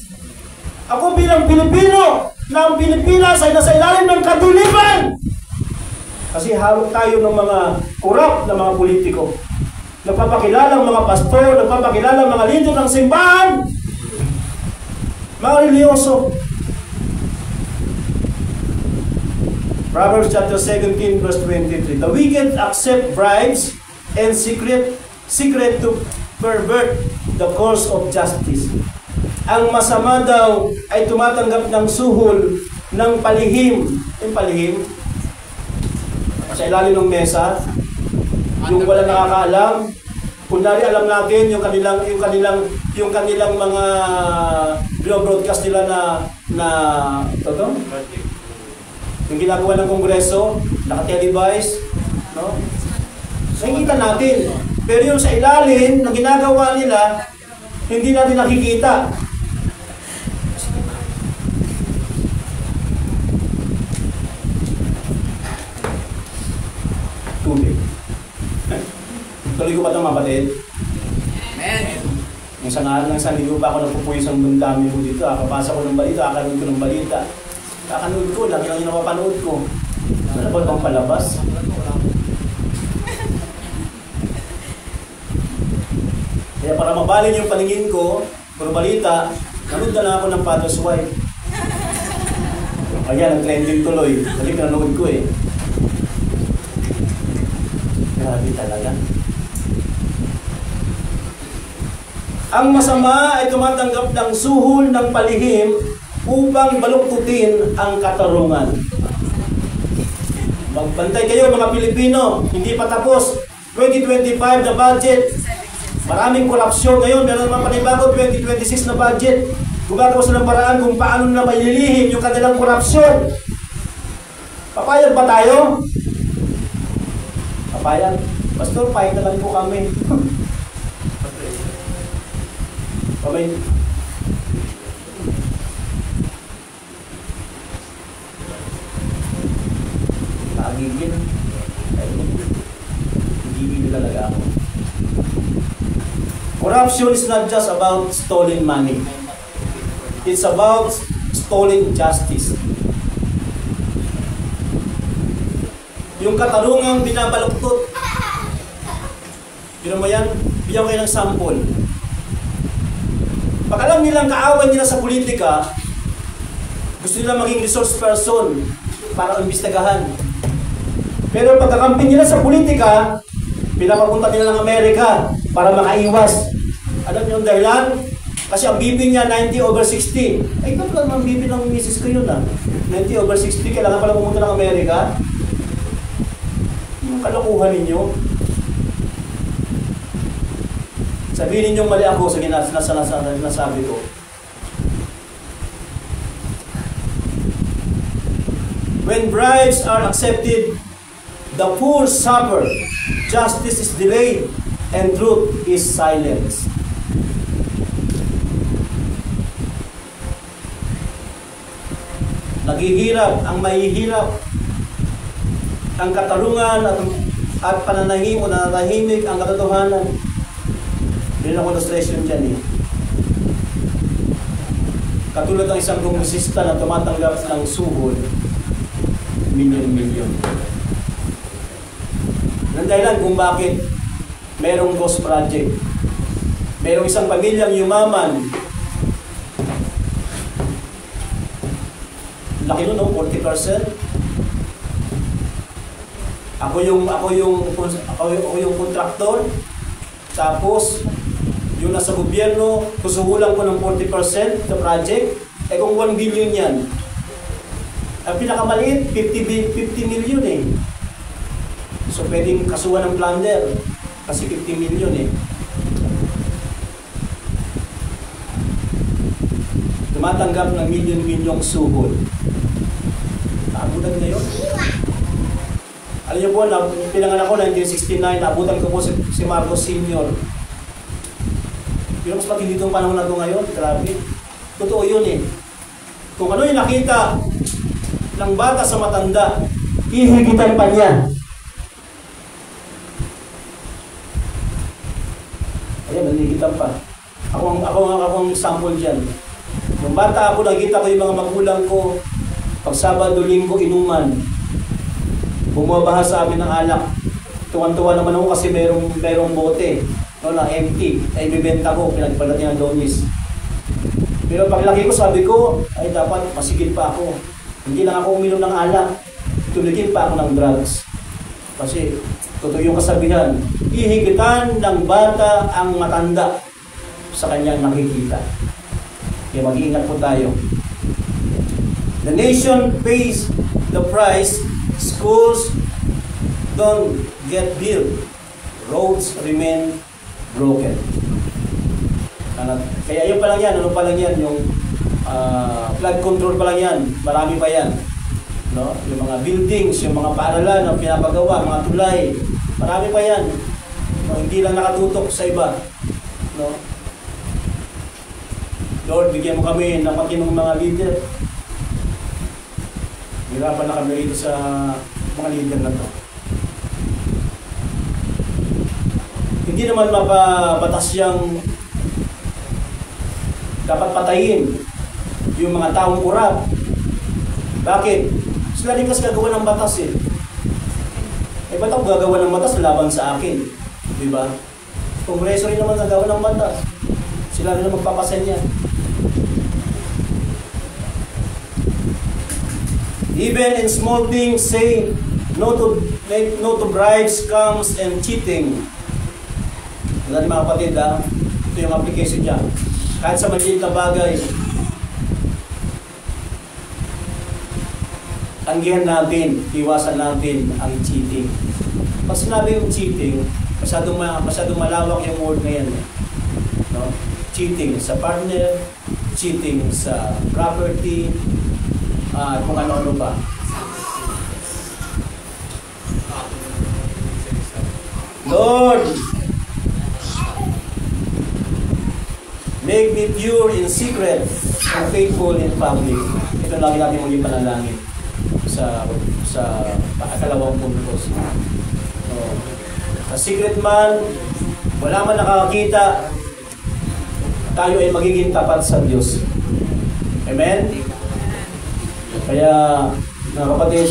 Ako bilang Pilipino, na ang Pilipinas ay nasa ilalim ng kadiliman. Kasi hawak tayo ng mga korap na mga politiko. Nagpapakilala ang mga pastor, nagpapakilala ang mga leader ng simbahan, mga religyoso. Proverbs chapter 17 verse 23. The wicked accept bribes and secret to pervert the course of justice. Ang masama daw ay tumatanggap ng suhol ng palihim. Yung palihim, sa ilalim ng mesa, yung wala nakakaalam. Kunwari alam natin yung kanilang mga broadcast nila na yung ginagawa ng Kongreso, naka-televise, no? Nakikita natin. Pero yung sa ilalim na ginagawa nila, hindi natin nakikita. Tubig. Tuloy ko ba ito, mapatid? Amen. Yung sangalan ng sanligo pa ako nagpupuyos ang dami ko dito. Kapasa ko ng balita, akanood ko ng balita. Kakanood ko, lagi lang yung napapanood ko. Ano ba itong palabas? Kaya para mabalin yung paningin ko, puro balita, nanood na lang ako ng Father's Wife. Kaya nag-trending tuloy. Kasi pinanood ko eh. Grabe talaga. Ang masama ay tumatanggap ng suhol ng palihim upang baluktutin ang katarungan. Magbantay kayo mga Pilipino, hindi pa tapos. 2025 na budget. Maraming korupsyon ngayon, meron naman panibago 2026 na budget. Gumagawa sila ng paraan kung paano na maililihim yung kanilang korupsyon. Papayag ba tayo? Papayag? Pastor, payag na lang po kami. Pamay. Nakagigil. Gigil talaga ako. Corruption is not just about stolen money. It's about stolen justice. Yung katarungang binabaluktot. Pero mo yan, bigyan kayo ng sample. Pag alam nilang kaaway nila sa politika, gusto nila maging resource person para imbestigahan. Pero pagkakampi nila sa politika, pinapapunta nila ng Amerika para makaiwas. Alam niyo yung dahilan? Kasi ang BP niya 90/60. Ay, ito lang ang BP ng misis ko yun 90/60, kailangan pala pumunta ng Amerika. Yung kalokohan ninyo. Sabihin ninyong mali ako sa nasabi ko. When bribes are accepted, the poor suffer, justice is delayed, and truth is silenced. Naghihirap ang mahihirap, ang katarungan at pananahim o nananahimik ang katotohanan. Yun ang illustration dyan eh. Katulad ng isang kongresista na tumatanggap ng suhol, milyon-milyon. Ang dahilan kung bakit merong ghost project. Merong isang pamilyang yumaman. Laki nun, no? 40%. Ako yung kontraktor. Tapos, yung nasa gobyerno, kusuhulan ko ng 40% sa project. Eh kung 1 billion yan, ang pinakamaliit, 50 million eh. So, pwedeng kasuhan ng plunder. Kasi 50 million eh. Tumatanggap ng milyon-milyong suhol. Naabutan ngayon. Alam niyo po, pinanganak ko 1969, naabutan ko po si Marcos Sr. Pero mas matindi itong panahon na ito ngayon. Grabe. Totoo yun eh. Kung ano yung nakita ng bata sa matanda, hihigitan pa niya. Ayan, naligitan pa. Ako ang sample dyan. Nung bata ako, nakita ko yung mga magulang ko, pag Sabado, Linggo, inuman. Bumabaha sa amin ng alak. Tuwan-tuwa naman ako kasi merong bote. No, na empty. Ay, bibenta ko, pinagpalatin ng Donis. Pero paglaki ko, sabi ko, ay dapat masigit pa ako. Hindi lang ako uminom ng alak. Tuligin pa ako ng drugs. Kasi, totoo yung kasabihan, hihigitan ng bata ang matanda sa kanyang nakikita. Kaya mag-iingat po tayo. The nation pays the price. Schools don't get built. Roads remain broken. Kaya yun pa lang yan. Ano pa lang yan? Yung flood control pa lang yan. Marami pa yan. No? Yung mga buildings, yung mga paaralan na pinapagawa, mga tulay. Marami pa yan. No? Hindi lang nakatutok sa iba. No? Lord, bigyan mo kami ng matinong mga leader. Hirapan na kami rito sa mga leader na to. Hindi naman mapabatas yung dapat patayin yung mga taong kurap. Bakit? Sila rin kasi gagawa ng batas eh. Eh ba't ako gagawa ng batas laban sa akin? Diba? Kongreso rin naman gagawa ng batas. Sila rin naman magpapasen yan. Even in small things, say no to bribes, scams, and cheating. Mga kapatid, ito yung application niya. Kahit sa maliit na bagay, tanggihan natin, iwasan natin ang cheating. Pag sinabi yung cheating, masyadong malawak yung word na yan. No? Cheating sa partner, cheating sa property, kung ano-ano pa. Lord, make me pure in secret and faithful in public. Ito lagi natin maging panalangin sa akalawang puntos. So, sa secret man, wala man nakakakita, tayo ay magiging tapat sa Diyos. Amen? Kaya, mga kapatid,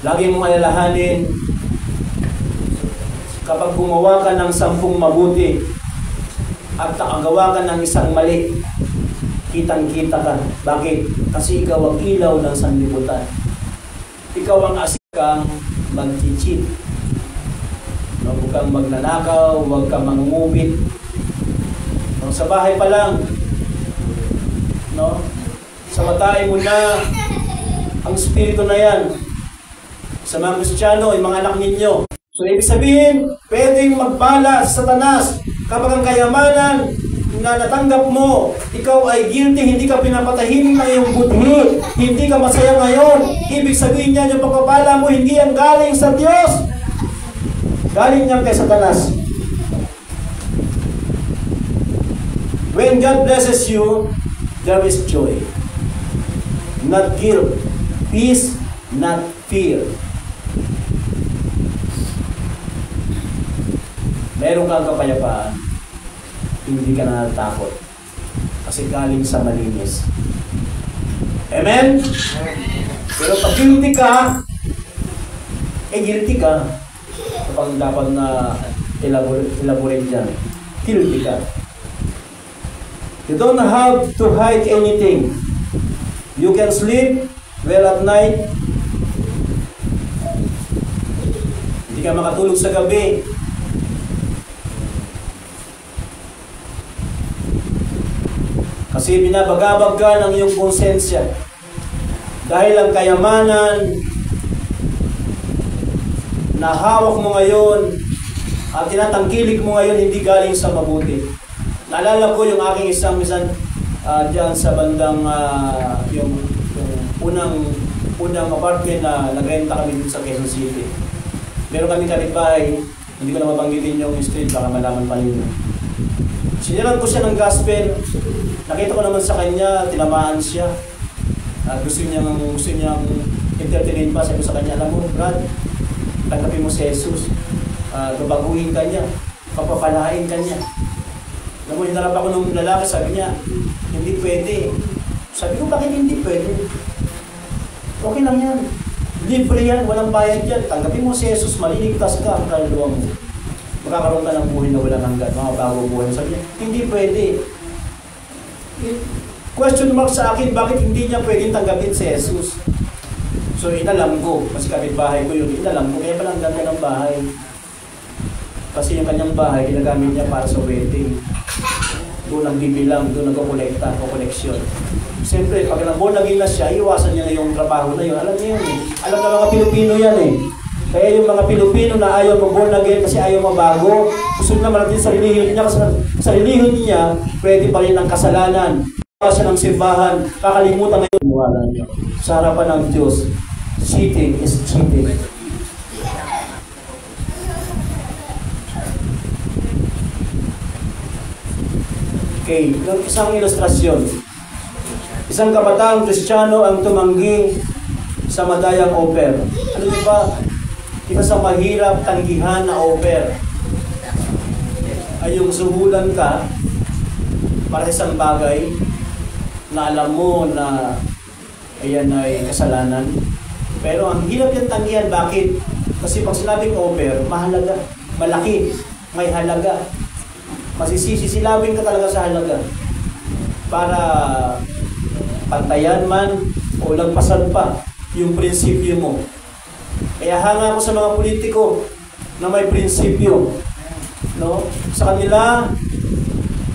lagi mong alalahanin, kapag gumawa ka ng 10 mabuti at nakagawa ka ng isang mali, kitang-kita ka. Bakit? Kasi ikaw ang ilaw ng sanlibutan. Ikaw ang asikang mag-cheat. No, huwag kang magnanakaw, huwag kang mangungubit. No, sa bahay pa lang, no, sabatain mo na ang spirito na yan. Sa mga Kristiyano, yung mga anak ninyo. So, ibig sabihin, pwedeng magbala sa Satanas kapag ang kayamanan na natanggap mo, ikaw ay guilty, hindi ka pinapatahimik ng iyong budhi, hindi ka masaya ngayon. Ibig sabihin niya, yung pagpapala mo, hindi yan galing sa Diyos. Galing niyan kay Satanas. When God blesses you, there is joy. Not guilt. Peace, not fear. Meron kang kapayapaan, hindi ka na natakot. Kasi galing sa malinis. Amen? Pero pag guilty ka, guilty ka. Kapag dapat na elaborate dyan. Guilty ka. You don't have to hide anything. You can sleep well at night. Hindi ka makatulog sa gabi. Kasi binabagabag ka ng iyong konsensya. Dahil ang kayamanan na hawak mo ngayon at tinatangkilik mo ngayon hindi galing sa mabuti. Naalala ko yung aking isang dyan sa bandang yung unang apartment na nagrenta kami dito sa Quezon City. Meron kami kapitbahay, hindi ko na mabanggitin yung street, baka malaman pa ninyo. Siniran ko siya ng gospel. Nakita ko naman sa kanya, tinamaan siya. At gusto niyang entertainin pa. Sabi ko sa kanya, alam mo, Brad, tanggapin mo si Jesus. Babaguhin ka niya. Papapalain ka niya. Alam mo, hinarap ako ng lalaki, sabi niya, hindi pwede. Sabi ko, bakit hindi pwede? Okay lang yan. Libre yan, walang bayad yan. Tanggapin mo si Jesus, maliligtas ka ang kaluluwa mo. Magkakaroon ka ng buhay na walang hanggan, mga bagong buhay. Sabi niya, hindi pwede. Question mark sa akin, bakit hindi niya pwedeng tanggapin si Jesus? So inalam ko, kasi kapitbahay ko yun, inalam ko, kaya palang ganda ng bahay. Kasi yung kanyang bahay, ginagamit niya para sa wedding. Doon ang bibilang, doon nagko-kolekta, koleksyon. Siyempre, pag naging na siya, iwasan niya na yung trabaho na yun. Alam niyo yun eh. Alam ng mga Pilipino yan eh. Kaya yung mga Pilipino na ayaw mag-born again kasi ayaw mabago, gusto naman natin sarilihin niya kasi sarilihin niya, pwede pa rin ang kasalanan. Siya ng simbahan, kakalimutan na yung muwala niya. Sa harapan ng Diyos, cheating is cheating. Okay, isang ilustrasyon. Isang kabataang Kristiyano ang tumanggi sa madayang offer. Ano niyo ba? Isa sa mahirap tanggihan na offer ay yung suhulan ka para sa isang bagay na alam mo na ayan ay kasalanan. Pero ang hirap yung tanggihan. Bakit? Kasi pag sinabing offer, mahalaga, malaki, may halaga. Masisisilawin ka talaga sa halaga para pantayan man o lagpasan pa yung prinsipyo mo. Kaya hanga ako sa mga politiko na may prinsipyo. No? Sa kanila,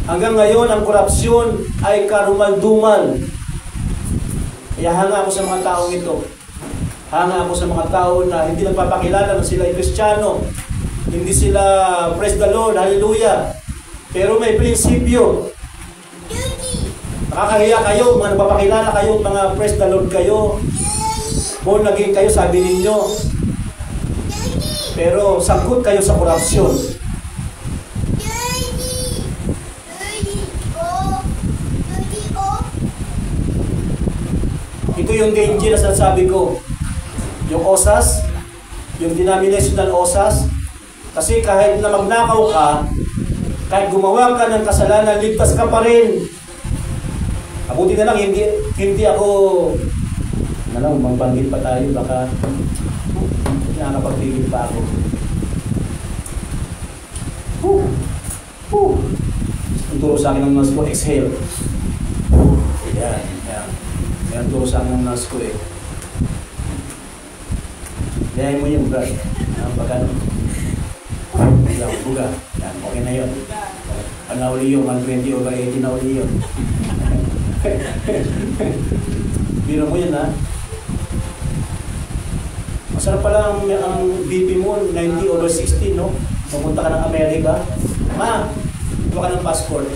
hanggang ngayon, ang korupsyon ay karumal-dumal. Kaya hanga ako sa mga taong ito. Hanga ako sa mga tao na hindi nagpapakilala na sila ay Kristiyano. Hindi sila, praise the Lord, hallelujah. Pero may prinsipyo. Nakakahiya kayo, mga nagpapakilala kayo, mga praise the Lord kayo. Born again kayo, sabi ninyo. Pero sangkot kayo sa korupsyon. Ito yung danger na sinasabi ko. Yung OSAS, yung denominational OSAS, kasi kahit na magnakaw ka, kahit gumawa ka ng kasalanan, ligtas ka pa rin. Abuti na lang, hindi ako, magbanggit pa tayo, baka nakakapagpigil pa ako. Ang turo sa akin ng nurse ko, exhale. Yan. Yan turo sa akin ng nurse ko eh. Yahin mo yung brad. Pagkano? Buga. Yan, okay na yun. Ano na uli yun? 120 over 80 na uli yun. Biro mo yun ha. Masarap pala ang BP mo, 90 over 60, no? Pumunta ka ng Amerika. Ma, iba ka ng passport.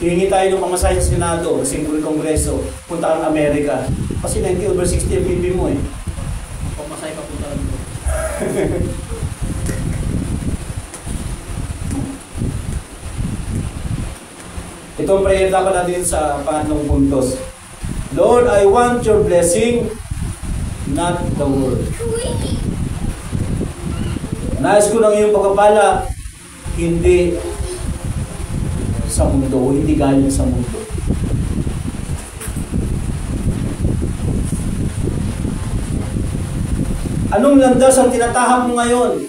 Hihingi tayo ng pamasahe sa Senado, sa Kongreso. Punta ka ng Amerika. Kasi 90 over 60 ang BP mo eh. Pamasahe pa punta lang mo. Ito ang prayer dapat natin sa pangatlong puntos. Lord, I want your blessing, not the world. Nais ko ng iyong pagpapala, hindi sa mundo, hindi galing sa mundo. Anong landas ang tinatahak mo ngayon?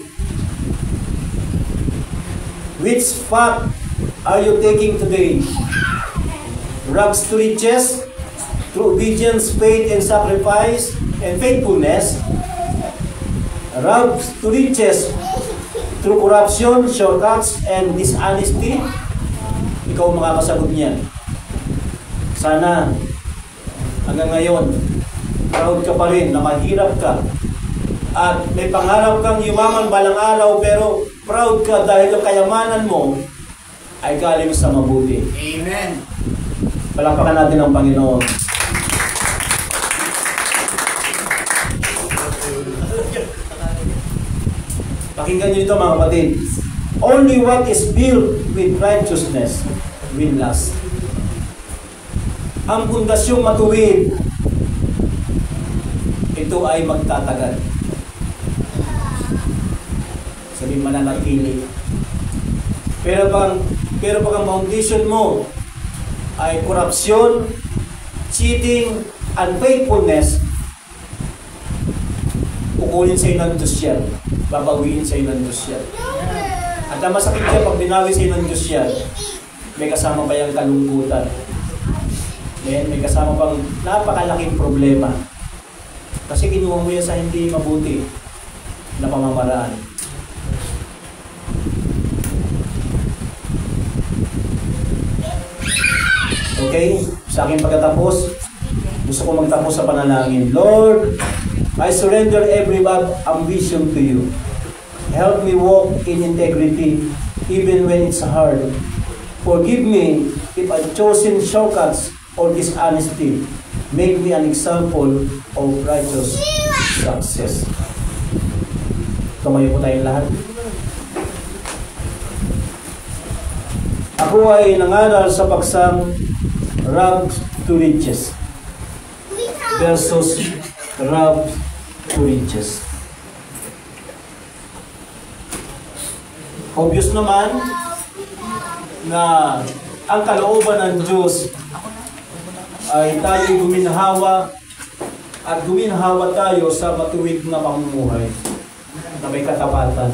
Which path are you taking today? Rags to riches, through obedience, faith, and sacrifice, and faithfulness. Rags to riches, through corruption, shortcuts, and dishonesty. Ikaw ang makakasagot niyan. Sana, hanggang ngayon, proud ka pa rin na mahirap ka. At may pangarap kang yumaman balang araw, pero proud ka dahil yung kayamanan mo ay galing sa mabuti. Amen. Palakpakan natin ang Panginoon. Pakinggan nyo ito mga kapatid. Only what is built with righteousness will last. Ang pundasyong matuwid, ito ay magtatagal. Sabihin mananatili. Pero pag ang foundation mo ay korupsyon, cheating, unfaithfulness, kukunin sa iyo ng Diyos yan. Babawiin sa iyo ng Diyos yan. At ang masakit niya, pag binawi sa iyo ng Diyos yan, may kasama ba yung kalungkutan? May kasama pang napakalaking problema. Kasi kinuha mo yan sa hindi mabuti na pamamaraan. Okay? Sa aking pagkatapos, gusto ko magtapos sa panalangin. Lord, I surrender every bad ambition to you. Help me walk in integrity even when it's hard. Forgive me if I've chosen shortcuts or dishonesty. Make me an example of righteous success. Tumayo po tayong lahat. Ako ay nangaral sa paksang rags to riches versus rags to riches. Obvious naman na ang kalooban ng Diyos ay tayo guminhawa at guminhawa tayo sa matuwid na pamumuhay na may katapatan.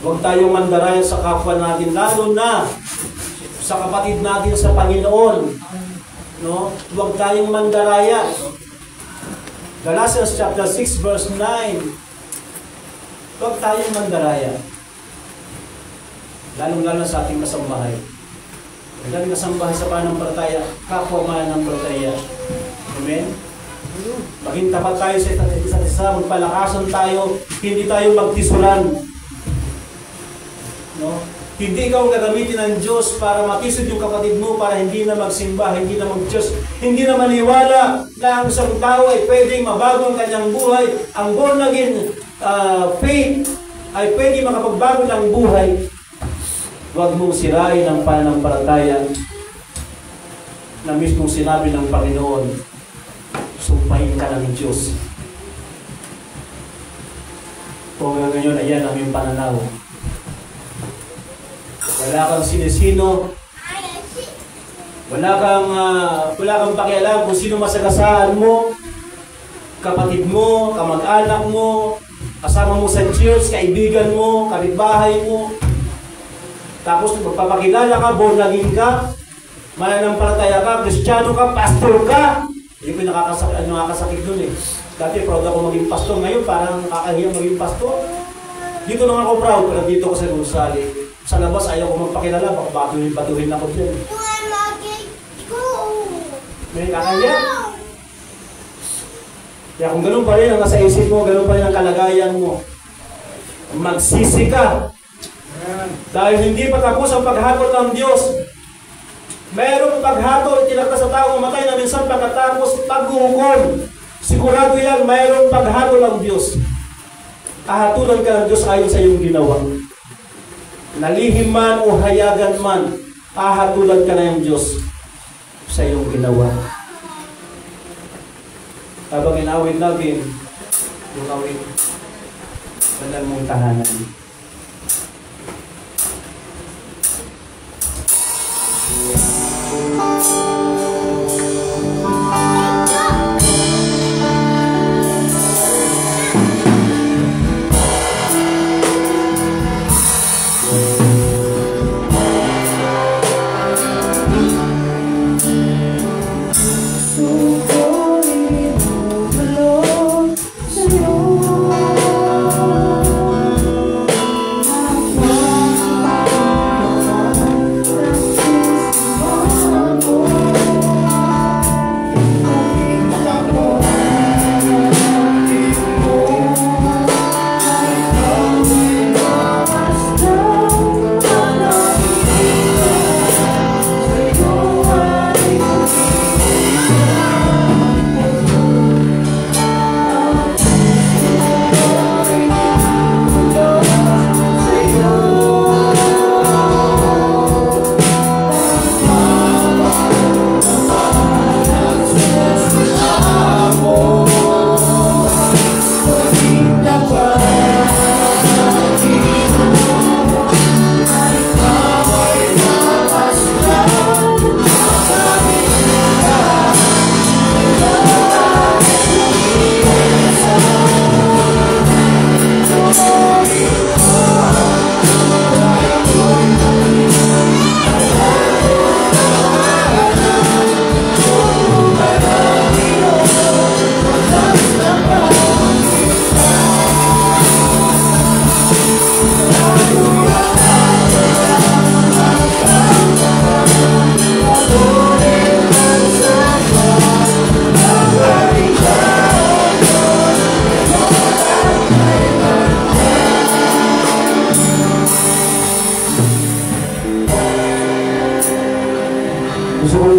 Huwag tayong mandaraya sa kapwa natin, lalo na sa kapatid natin sa Panginoon. No? Huwag tayong mandaraya. Galatians chapter 6 verse 9. Huwag tayong mandaraya. Lalong-lalo sa ating kasambahay. Ang daming kasambahay sa pananampalataya, kapwa mananampalataya. Amen? Maging tapat tayo sa isa't isa, magpalakasan tayo, hindi tayo magtisuran. No? Hindi ikaw gagamitin ng Diyos para matisod yung kapatid mo, para hindi na magsimba, hindi na mag-Diyos, hindi na maniwala na ang isang tao ay pwedeng mabago ang kanyang buhay. Ang born again faith ay pwedeng makapagbago ng buhay. Huwag mong sirain ang pananampalataya na mismong sinabi ng Panginoon, sumpahin ka ng Diyos. Kung ngayon, ayan ang iyong pananaw. Wala kang sinisino, wala kang pakialam kung sino masagasaan mo, kapatid mo, kamag-anak mo, kasama mo sa church, kaibigan mo, kapitbahay mo. Tapos magpapakilala ka, born again ka, mananampalataya ka, Kristiyano ka, pastor ka. Hindi ko nakakasakit dun eh. Dati proud ako maging pastor, ngayon parang nakakahiyang maging pastor. Dito lang ako proud, pero dito ko sa Gonzales. Sa labas, ayaw ko magpakilala, baka batuhin ako dyan. May kakaya. Kaya kung ganun pa rin ang nasa isip mo, ganun pa rin ang kalagayan mo, magsisi ka. Dahil hindi pa tapos ang paghatol ng Diyos. Mayroong paghatol, tinakta sa tao mamatay na minsan pagkatapos paghuhukom. Sigurado yan, mayroong paghatol ng Diyos. Ahatulan ka ng Diyos ayon sa iyong ginawa. Nalihim man o hayagan man, ahatulan ka na ng Diyos sa iyong ginawa. Habang inawit natin, yung awit, banal mong tahanan.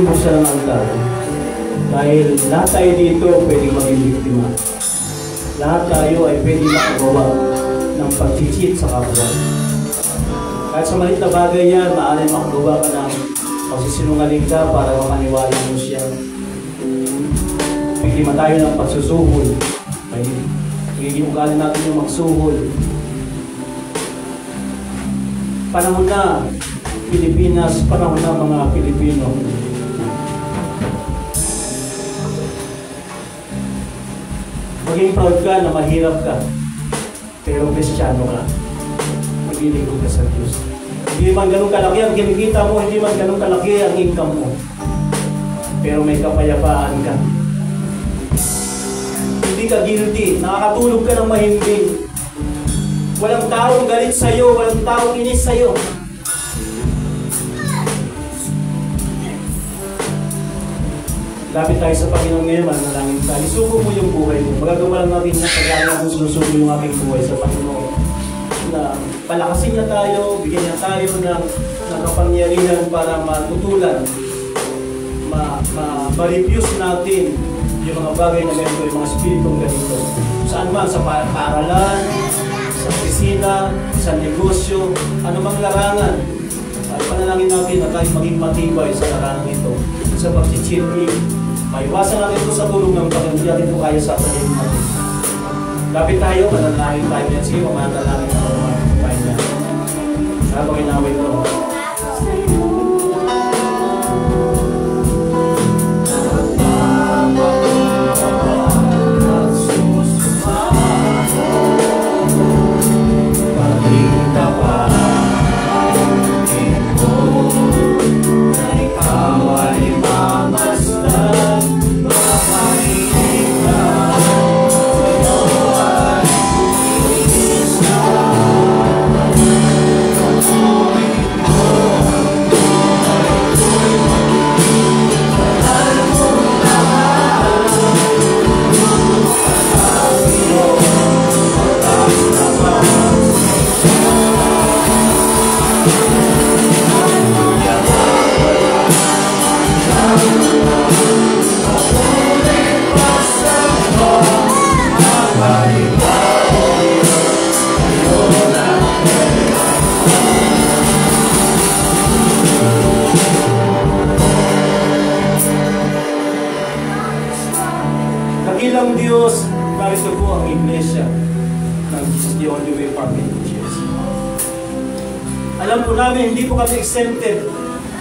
bubuksan ang altar. Dahil lahat tayo dito pwedeng maging biktima. Lahat tayo ay pwedeng makagawa ng pag-cheat sa kapwa. Kahit sa maliit na bagay yan, maaaring makagawa ka ng pagsisinungaling ka para makaniwala mo siya. Biktima tayo ng pagsusuhol. Magiging ugali natin yung magsuhol. Panahon na, Pilipinas, panahon na mga Pilipino. Maging proud ka na mahirap ka, pero Kristiyano ka. Maglilingkod ka sa Diyos. Hindi man ganun kalaki ang kinikita mo, hindi man ganun kalaki ang income mo. Pero may kapayapaan ka. Hindi ka guilty, nakakatulog ka ng mahimbing. Walang taong galit sa'yo, walang taong inis sa'yo. Lapit tayo sa Panginoon ngayon, manalangin tayo. Isuko mo yung buhay mo. Magagawa lang natin na kagaya kung sinusuko yung aking buhay sa Panginoon. Na palakasin niya tayo, bigyan niya tayo ng kapangyarihan para matutulan, ma-refuse natin yung mga bagay na ganito, yung mga spiritong ganito. Saan man, sa paaralan, sa opisina, sa negosyo, anumang larangan. Ay panalangin natin na tayo maging matibay sa larangan ito, sa pag-cheating. Maiwasan natin ito sa tulong ng Panginoon. Natin ito kaya sa atin natin. Lapit tayo, manalangin tayo yan. Sige, manalangin tayo na. Habang inawin ko. Dakilang Diyos, narito po ang iglesia ng Jesus the Only Way Family Church. Alam po namin, hindi po kami exempted.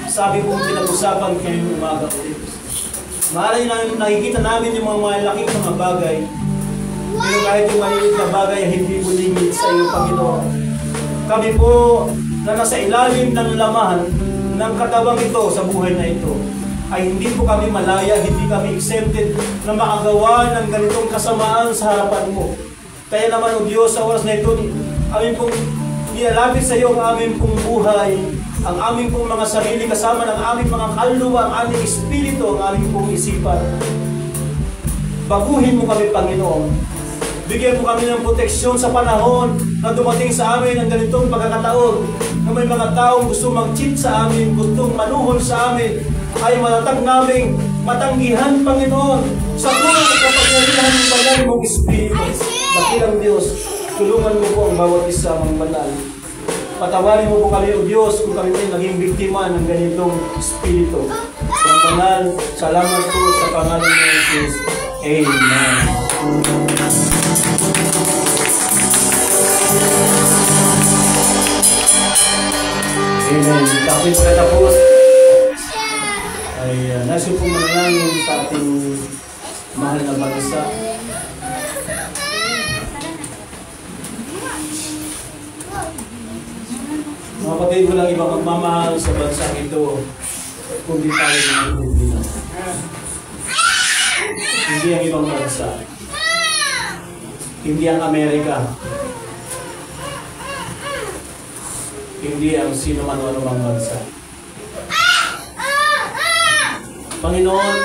Sabi po pinag-usapan kayo umaga ulit. Maaari na nakikita namin yung mga malaking mga bagay. Pero kahit yung maliliit na bagay, hindi po lingid sa iyo, Panginoon. Kami po na nasa ilalim ng laman ng katawang ito sa buhay na ito, ay hindi po kami malaya, hindi kami exempted na makagawa ng ganitong kasamaan sa harapan mo. Kaya naman, O Diyos, sa oras na ito, amin pong nilalapit sa iyo ang aming pong buhay, ang aming pong mga sarili, kasama ng aming mga kaluluwa, ang aming espiritu, ang aming pong isipan. Baguhin mo kami, Panginoon. Bigyan mo kami ng proteksyon sa panahon na dumating sa amin ang ganitong pagkakataon, na may mga taong gusto mag-cheat sa amin, gustong manuhol sa amin, ay matatag naming matanggihan, Panginoon, sa tulong at kapangyarihan ng banal mong Espiritu. Dakilang Diyos, tulungan mo po ang bawat isa ng banal. Patawarin mo po kami, O Diyos, kung kami ay naging biktima ng ganitong Espiritu. Ang banal, salamat po sa pangalan ng Jesus. Amen. Amen. Tapos katapos ay nais ko pong manalangin sa ating mahal na bansa. Mga kapatid, walang ibang magmamahal sa bansa ito kundi tayo ng Pilipinas. Hindi ang ibang bansa. Hindi ang Amerika. Hindi ang sino man o anumang bansa. Panginoon,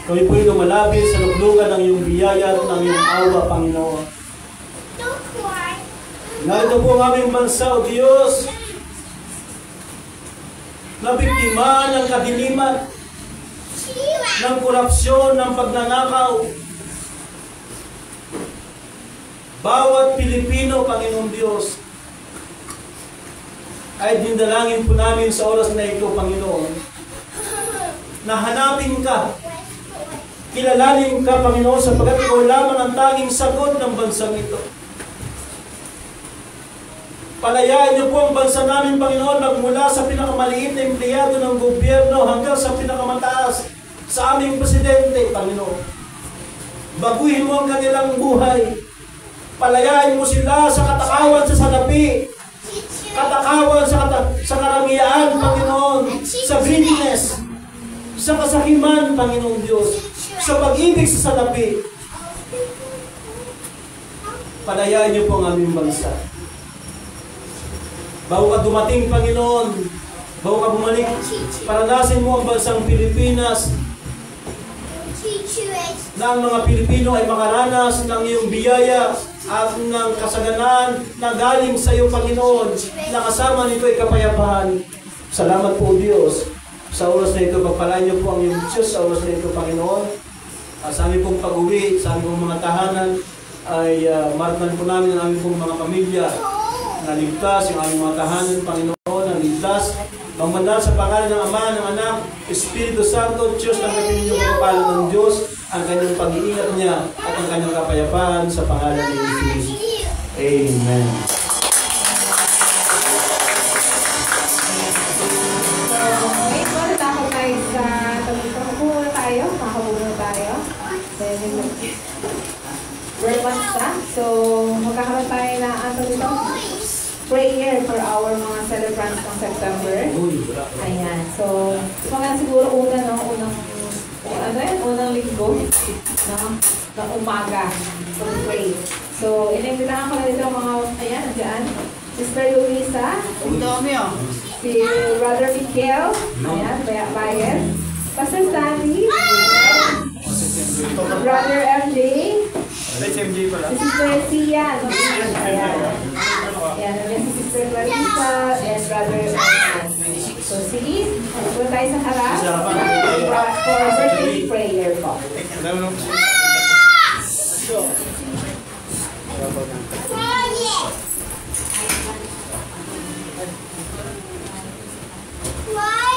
kami po'y lumalapit sa luglungan ng iyong biyaya at ng iyong awa, Panginoon. Narito po ang aming bansa, O Diyos. na biktima ng kadiliman, ng korupsyon, ng pagnanakaw. Bawat Pilipino, Panginoong Diyos, ay dinalangin po namin sa oras na ito, Panginoon, na hanapin ka, kilalanin ka, Panginoon, sapagkat ikaw lamang ang tanging sagot ng bansang ito. Palayain niyo po ang bansa namin, Panginoon, magmula sa pinakamaliit na empleyado ng gobyerno hanggang sa pinakamataas sa aming presidente, Panginoon. Baguhin mo ang kanilang buhay. Palayain mo sila sa katakawan sa salapi, katakawan sa karamihan, Panginoon, sa greediness, sa kasakiman, Panginoong Diyos, sa pag-ibig sa salapi. Palayain niyo po ang aming bansa. Bago ka dumating, Panginoon, bago ka bumalik, paranasin mo ang bansang Pilipinas, na ang mga Pilipino ay makaranas ng iyong biyaya at ng kasaganan na galing sa iyo, Panginoon, na kasama nito ay kapayapaan. Salamat po, Diyos. Sa oras na ito, pagpalain niyo po ang iyong Diyos sa oras na ito, Panginoon. Sa aming pong pag-uwi, sa aming pong mga tahanan, ay markan po namin ang aming pong mga pamilya na ligtas, yung aming mga tahanan, Panginoon, na ligtas. Magmandal sa pangalan ng Ama, ng Anak, Espiritu Santo, Diyos, tanggapin ninyong kapalo ng Diyos, ang kanyang pag-iingat niya at ang kanyang kapayapaan sa pangalan ni Jesus. Amen. Okay, so natako tayo sa pagkakapo muna tayo. Makapo muna tayo. Very much na. So, magkakaroon tayo na prayer for our mga celebrants ng September. Ayan. So, mga siguro unang linggo ng umaga. So, pray. So, inimbitahan ko na dito mga, ayan, nandiyan. Sister Luisa. Si Brother Miguel. Ayan, Bayan. Pastor Sandy. Brother MJ. SMJ pala. Si Sister Sian. Ayan. Ayan, nandiyan si Sister Clarissa and Brother So, sige, punta tayo sa harap for birthday prayer po. Wow!